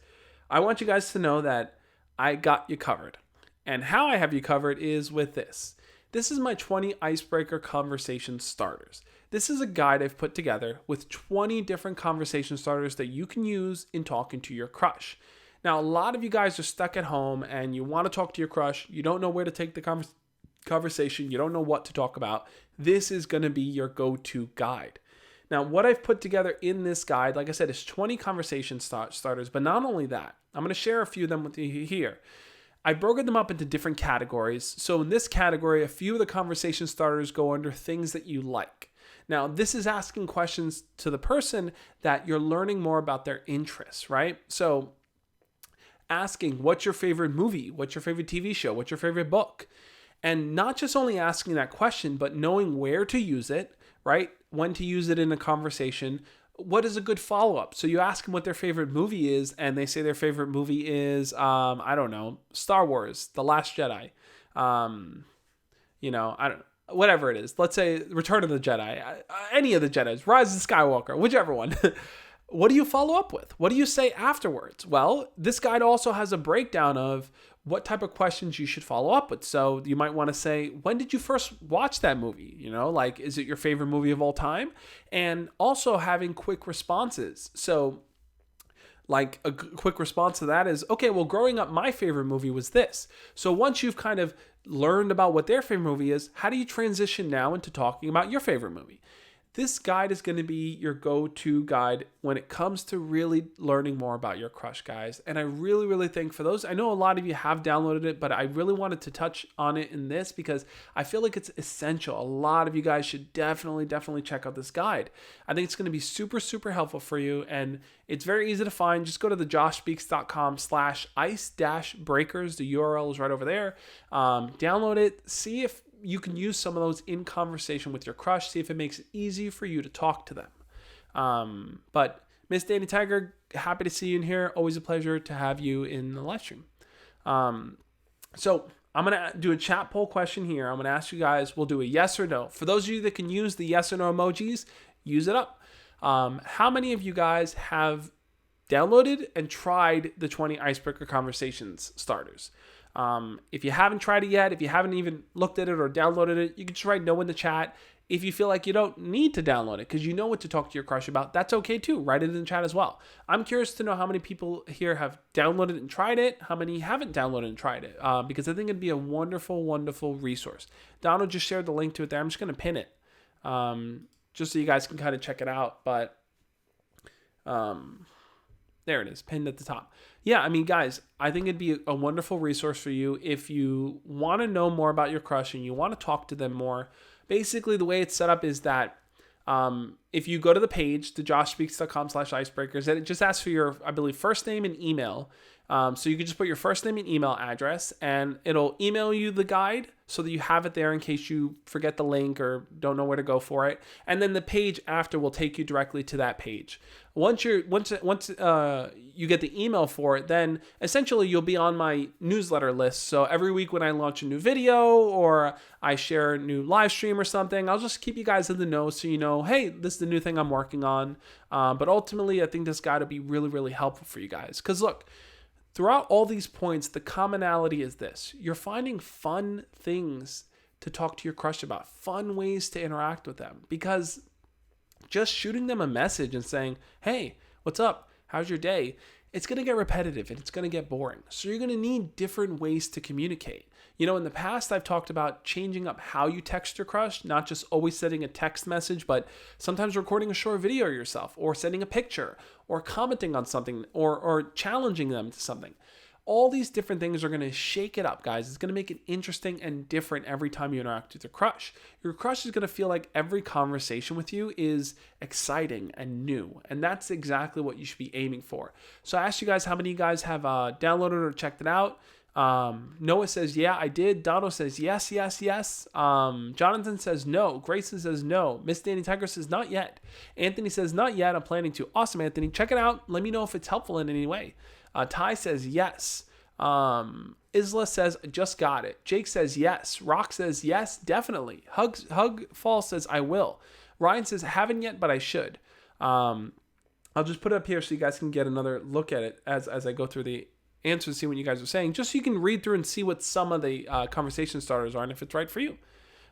A: I want you guys to know that I got you covered. And how I have you covered is with this. This is my 20 icebreaker conversation starters. This is a guide I've put together with 20 different conversation starters that you can use in talking to your crush. Now, a lot of you guys are stuck at home and you want to talk to your crush. You don't know where to take the conversation. You don't know what to talk about. This is going to be your go-to guide. Now, what I've put together in this guide, like I said, is 20 conversation starters. But not only that, I'm going to share a few of them with you here. I've broken them up into different categories. So in this category, a few of the conversation starters go under things that you like. Now, this is asking questions to the person that you're learning more about their interests, right? So asking, what's your favorite movie? What's your favorite TV show? What's your favorite book? And not just only asking that question, but knowing where to use it, right? When to use it in a conversation, what is a good follow-up? So you ask them what their favorite movie is, and they say their favorite movie is, I don't know, Star Wars, The Last Jedi. Whatever it is. Let's say Return of the Jedi, any of the Jedis, Rise of Skywalker, whichever one. What do you follow up with? What do you say afterwards? Well, this guide also has a breakdown of what type of questions you should follow up with. So you might want to say, when did you first watch that movie? Is it your favorite movie of all time? And also having quick responses. So like a quick response to that is, okay, well, growing up, my favorite movie was this. So once you've kind of learned about what their favorite movie is, how do you transition now into talking about your favorite movie? This guide is going to be your go-to guide when it comes to really learning more about your crush, guys. And I really, really think for those, I know a lot of you have downloaded it, but I really wanted to touch on it in this because I feel like it's essential. A lot of you guys should definitely check out this guide. I think it's going to be super, super helpful for you. And it's very easy to find. Just go to thejoshspeaks.com/ice-breakers. The URL is right over there. Download it. See if you can use some of those in conversation with your crush. See if it makes it easy for you to talk to them. But Miss Danny Tiger, happy to see you in here. Always a pleasure to have you in the live stream. So I'm going to do a chat poll question here. I'm going to ask you guys, we'll do a yes or no. For those of you that can use the yes or no emojis, use it up. How many of you guys have downloaded and tried the 20 icebreaker conversations starters? If you haven't tried it yet, if you haven't even looked at it or downloaded it, you can just write no in the chat. If you feel like you don't need to download it because you know what to talk to your crush about, that's okay too. Write it in the chat as well. I'm curious to know how many people here have downloaded and tried it, how many haven't downloaded and tried it, because I think it'd be a wonderful, wonderful resource. Donald just shared the link to it there. I'm just going to pin it just so you guys can kind of check it out. But there it is, pinned at the top. Yeah, I mean, guys, I think it'd be a wonderful resource for you if you want to know more about your crush and you want to talk to them more. Basically, the way it's set up is that if you go to the page, thejoshspeaks.com/icebreakers, and it just asks for your, I believe, first name and email. So you can just put your first name and email address, and it'll email you the guide so that you have it there in case you forget the link or don't know where to go for it. And then the page after will take you directly to that page. Once you get the email for it, then essentially you'll be on my newsletter list. So every week when I launch a new video or I share a new live stream or something, I'll just keep you guys in the know so you know, hey, this is the new thing I'm working on. But ultimately, I think this guide will be really, really helpful for you guys. Because look, throughout all these points, the commonality is this. You're finding fun things to talk to your crush about, fun ways to interact with them. Because just shooting them a message and saying, hey, what's up? How's your day? It's going to get repetitive and it's going to get boring. So you're going to need different ways to communicate. In the past, I've talked about changing up how you text your crush, not just always sending a text message, but sometimes recording a short video of yourself or sending a picture or commenting on something or challenging them to something. All these different things are going to shake it up, guys. It's going to make it interesting and different every time you interact with your crush. Your crush is going to feel like every conversation with you is exciting and new. And that's exactly what you should be aiming for. So I asked you guys how many of you guys have downloaded or checked it out. Noah says, yeah, I did. Dono says, yes. Jonathan says, no. Grayson says, no. Miss Danny Tiger says, not yet. Anthony says, not yet. I'm planning to. Awesome, Anthony. Check it out. Let me know if it's helpful in any way. Ty says, yes. Isla says, just got it. Jake says, yes. Rock says, yes, definitely. Hug Fall says, I will. Ryan says, haven't yet, but I should. I'll just put it up here so you guys can get another look at it as I go through the answers, see what you guys are saying, just so you can read through and see what some of the conversation starters are and if it's right for you.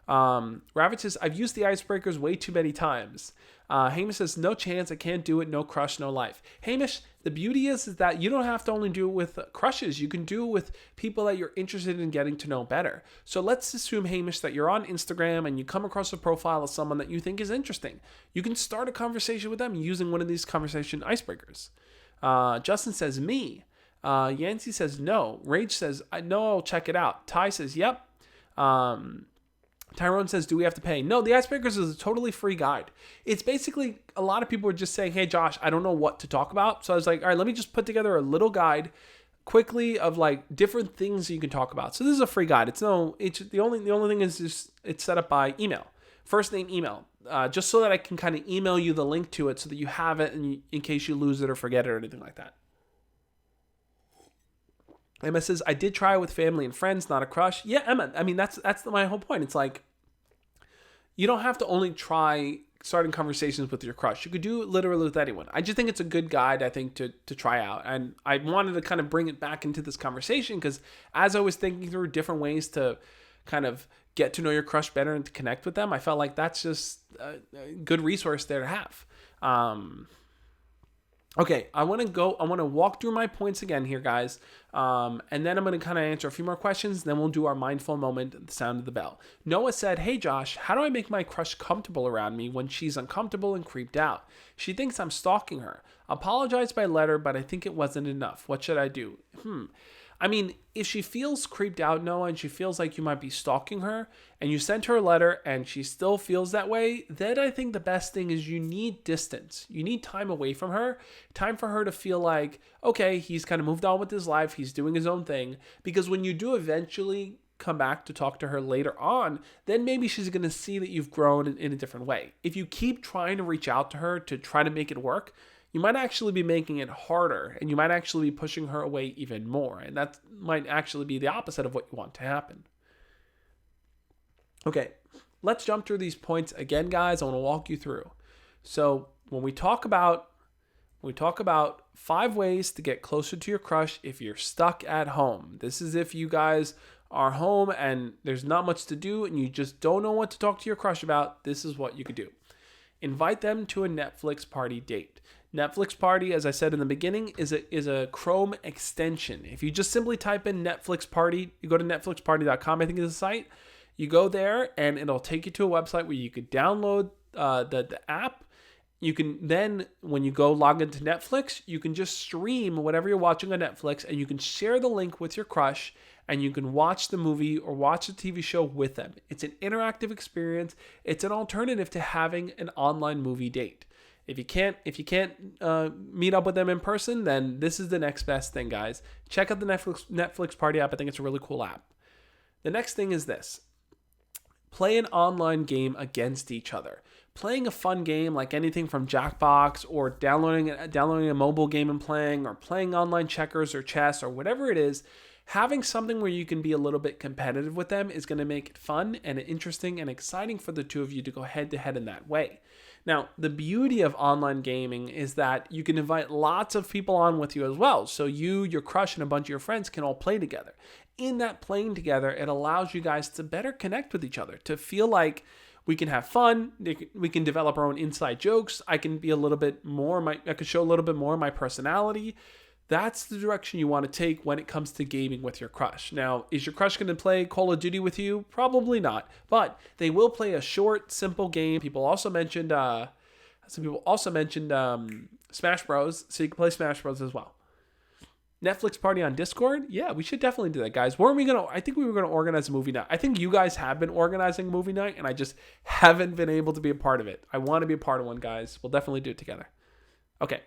A: Rabbit says, I've used the icebreakers way too many times. Hamish says, no chance, I can't do it, no crush, no life. Hamish, the beauty is that you don't have to only do it with crushes. You can do it with people that you're interested in getting to know better. So let's assume, Hamish, that you're on Instagram and you come across a profile of someone that you think is interesting. You can start a conversation with them using one of these conversation icebreakers. Justin says, me. Yancey says, no. Rage says, I know, I'll check it out. Ty says, yep. Tyrone says, do we have to pay? No, the Icebreakers is a totally free guide. It's basically, a lot of people are just saying, hey, Josh, I don't know what to talk about. So I was like, all right, let me just put together a little guide quickly of like different things you can talk about. So this is a free guide. The only thing is just, it's set up by email. First name, email. just so that I can kind of email you the link to it so that you have it in case you lose it or forget it or anything like that. Emma says, I did try it with family and friends, not a crush. Yeah, Emma, I mean, that's my whole point. It's like, you don't have to only try starting conversations with your crush. You could do it literally with anyone. I just think it's a good guide, I think, to try out. And I wanted to kind of bring it back into this conversation because as I was thinking through different ways to kind of get to know your crush better and to connect with them, I felt like that's just a good resource there to have. Okay, I want to walk through my points again here, guys. And then I'm going to kind of answer a few more questions. Then we'll do our mindful moment, the sound of the bell. Noah said, hey, Josh, how do I make my crush comfortable around me when she's uncomfortable and creeped out? She thinks I'm stalking her. Apologized by letter, but I think it wasn't enough. What should I do? I mean, if she feels creeped out, Noah, and she feels like you might be stalking her, and you sent her a letter and she still feels that way, then I think the best thing is you need distance. You need time away from her, time for her to feel like, okay, he's kind of moved on with his life, he's doing his own thing, because when you do eventually come back to talk to her later on, then maybe she's going to see that you've grown in a different way. If you keep trying to reach out to her to try to make it work, you might actually be making it harder and you might actually be pushing her away even more. And that might actually be the opposite of what you want to happen. Okay, let's jump through these points again, guys. I want to walk you through. So when we talk about 5 ways to get closer to your crush if you're stuck at home. This is if you guys are home and there's not much to do and you just don't know what to talk to your crush about. This is what you could do. Invite them to a Netflix party date. Netflix party, as I said in the beginning, is a Chrome extension. If you just simply type in Netflix party, you go to netflixparty.com, I think is the site. You go there and it'll take you to a website where you could download the app. You can then, when you go log into Netflix, you can just stream whatever you're watching on Netflix and you can share the link with your crush and you can watch the movie or watch the TV show with them. It's an interactive experience. It's an alternative to having an online movie date. If you can't meet up with them in person, then this is the next best thing, guys. Check out the Netflix Party app. I think it's a really cool app. The next thing is this. Play an online game against each other. Playing a fun game like anything from Jackbox or downloading a mobile game and playing, or playing online checkers or chess or whatever it is, having something where you can be a little bit competitive with them is going to make it fun and interesting and exciting for the two of you to go head to head in that way. Now, the beauty of online gaming is that you can invite lots of people on with you as well. So you, your crush, and a bunch of your friends can all play together. In that playing together, it allows you guys to better connect with each other, to feel like we can have fun, we can develop our own inside jokes, I can be a little bit more, I could show a little bit more of my personality. That's the direction you want to take when it comes to gaming with your crush. Now, is your crush going to play Call of Duty with you? Probably not. But they will play a short, simple game. People also mentioned Smash Bros. So you can play Smash Bros. As well. Netflix party on Discord? Yeah, we should definitely do that, guys. I think we were going to organize a movie night. I think you guys have been organizing a movie night, and I just haven't been able to be a part of it. I want to be a part of one, guys. We'll definitely do it together. Okay.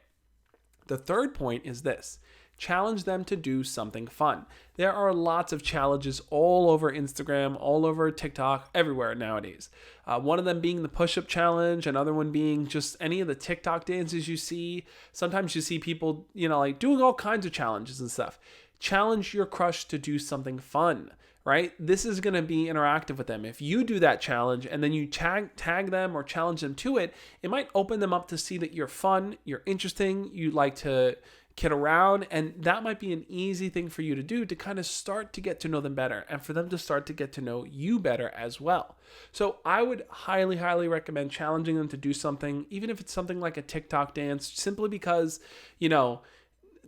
A: The third point is this. Challenge them to do something fun. There are lots of challenges all over Instagram, all over TikTok, everywhere nowadays. One of them being the push-up challenge, another one being just any of the TikTok dances you see. Sometimes you see people, like doing all kinds of challenges and stuff. Challenge your crush to do something fun, right? This is going to be interactive with them. If you do that challenge and then you tag them or challenge them to it, it might open them up to see that you're fun, you're interesting, you like to kid around, and that might be an easy thing for you to do to kind of start to get to know them better and for them to start to get to know you better as well. So I would highly, highly recommend challenging them to do something, even if it's something like a TikTok dance, simply because,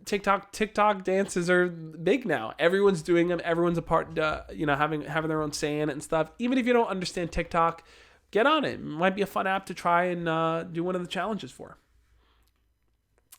A: TikTok dances are big now. Everyone's doing them. Everyone's a part, having their own say in it and stuff. Even if you don't understand TikTok, get on it. It might be a fun app to try and do one of the challenges for.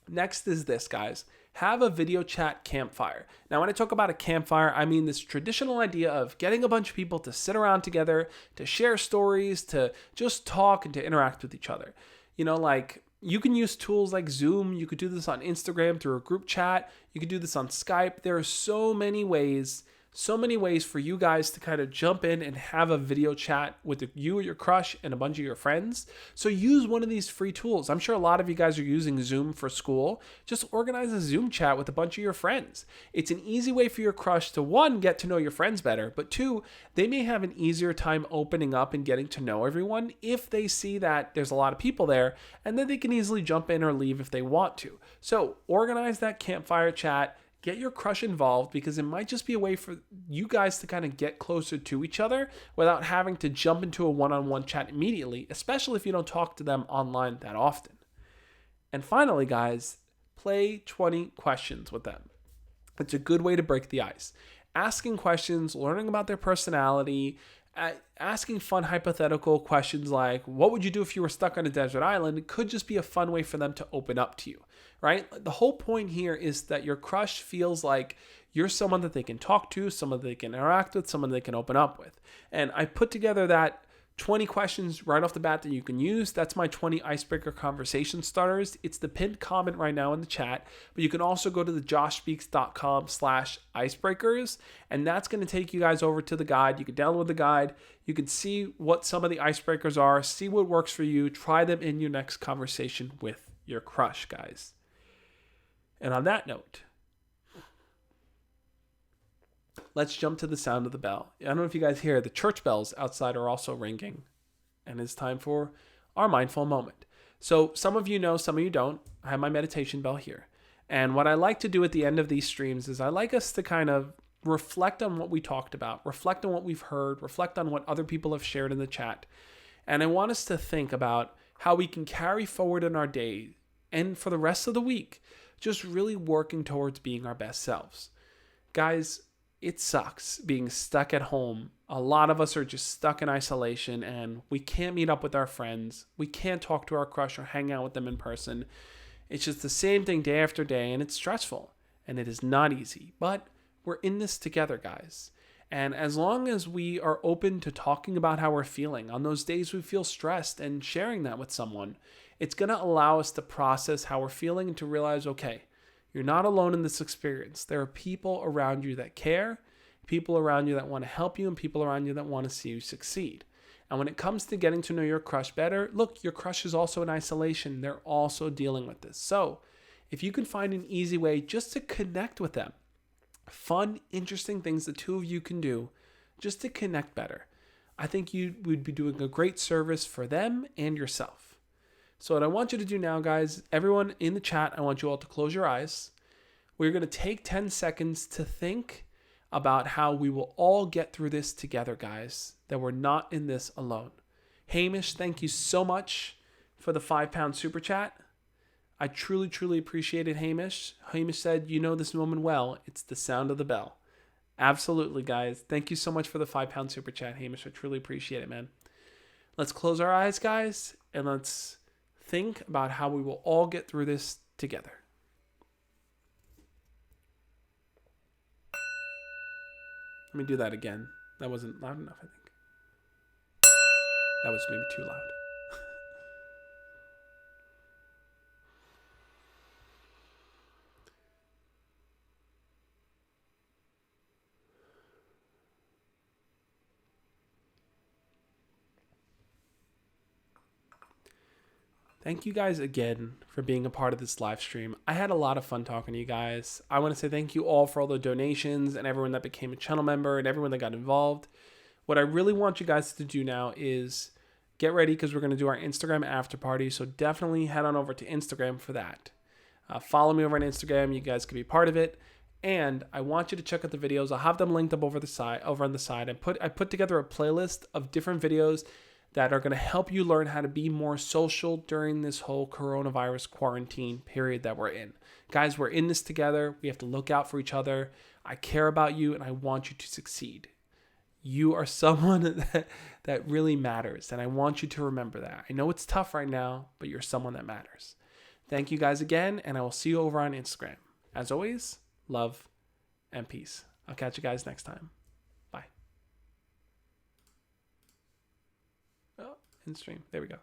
A: Next is this, guys. Have a video chat campfire. Now, when I talk about a campfire, I mean this traditional idea of getting a bunch of people to sit around together, to share stories, to just talk and to interact with each other. You can use tools like Zoom. You could do this on Instagram through a group chat. You could do this on Skype. There are so many ways So many ways for you guys to kind of jump in and have a video chat with you or your crush and a bunch of your friends. So use one of these free tools. I'm sure a lot of you guys are using Zoom for school. Just organize a Zoom chat with a bunch of your friends. It's an easy way for your crush to, one, get to know your friends better, but two, they may have an easier time opening up and getting to know everyone if they see that there's a lot of people there, and then they can easily jump in or leave if they want to. So organize that campfire chat. Get your crush involved, because it might just be a way for you guys to kind of get closer to each other without having to jump into a one-on-one chat immediately, especially if you don't talk to them online that often. And finally, guys, play 20 questions with them. It's a good way to break the ice. Asking questions, learning about their personality, asking fun hypothetical questions like, what would you do if you were stuck on a desert island? It could just be a fun way for them to open up to you, right? The whole point here is that your crush feels like you're someone that they can talk to, someone they can interact with, someone they can open up with. And I put together that 20 questions right off the bat that you can use. That's my 20 icebreaker conversation starters. It's the pinned comment right now in the chat, but you can also go to the joshspeaks.com/icebreakers, and that's going to take you guys over to the guide. You can download the guide. You can see what some of the icebreakers are, see what works for you, try them in your next conversation with your crush, guys. And on that note, let's jump to the sound of the bell. I don't know if you guys hear, the church bells outside are also ringing. And it's time for our mindful moment. So some of you know, some of you don't. I have my meditation bell here. And what I like to do at the end of these streams is I like us to kind of reflect on what we talked about, reflect on what we've heard, reflect on what other people have shared in the chat. And I want us to think about how we can carry forward in our day and for the rest of the week, just really working towards being our best selves. Guys, it sucks being stuck at home. A lot of us are just stuck in isolation and we can't meet up with our friends. We can't talk to our crush or hang out with them in person. It's just the same thing day after day, and it's stressful and it is not easy, but we're in this together, guys. And as long as we are open to talking about how we're feeling on those days we feel stressed and sharing that with someone, it's going to allow us to process how we're feeling and to realize, okay, you're not alone in this experience. There are people around you that care, people around you that want to help you, and people around you that want to see you succeed. And when it comes to getting to know your crush better, look, your crush is also in isolation. They're also dealing with this. So if you can find an easy way just to connect with them, fun, interesting things the two of you can do just to connect better, I think you would be doing a great service for them and yourself. So what I want you to do now, guys, everyone in the chat, I want you all to close your eyes. We're going to take 10 seconds to think about how we will all get through this together, guys, that we're not in this alone. Hamish, thank you so much for the £5 super chat. I truly, truly appreciate it, Hamish. Hamish said, you know this moment well. It's the sound of the bell. Absolutely, guys. Thank you so much for the £5 super chat, Hamish. I truly appreciate it, man. Let's close our eyes, guys, and let's think about how we will all get through this together. Let me do that again. That wasn't loud enough, I think. That was maybe too loud. Thank you guys again for being a part of this live stream. I had a lot of fun talking to you guys. I want to say thank you all for all the donations and everyone that became a channel member and everyone that got involved. What I really want you guys to do now is get ready, because we're going to do our Instagram after party. So definitely head on over to Instagram for that. Follow me over on Instagram. You guys can be part of it. And I want you to check out the videos. I'll have them linked up over on the side. I put together a playlist of different videos that are going to help you learn how to be more social during this whole coronavirus quarantine period that we're in. Guys, we're in this together. We have to look out for each other. I care about you and I want you to succeed. You are someone that really matters, and I want you to remember that. I know it's tough right now, but you're someone that matters. Thank you guys again, and I will see you over on Instagram. As always, love and peace. I'll catch you guys next time. Bye. In stream. There we go.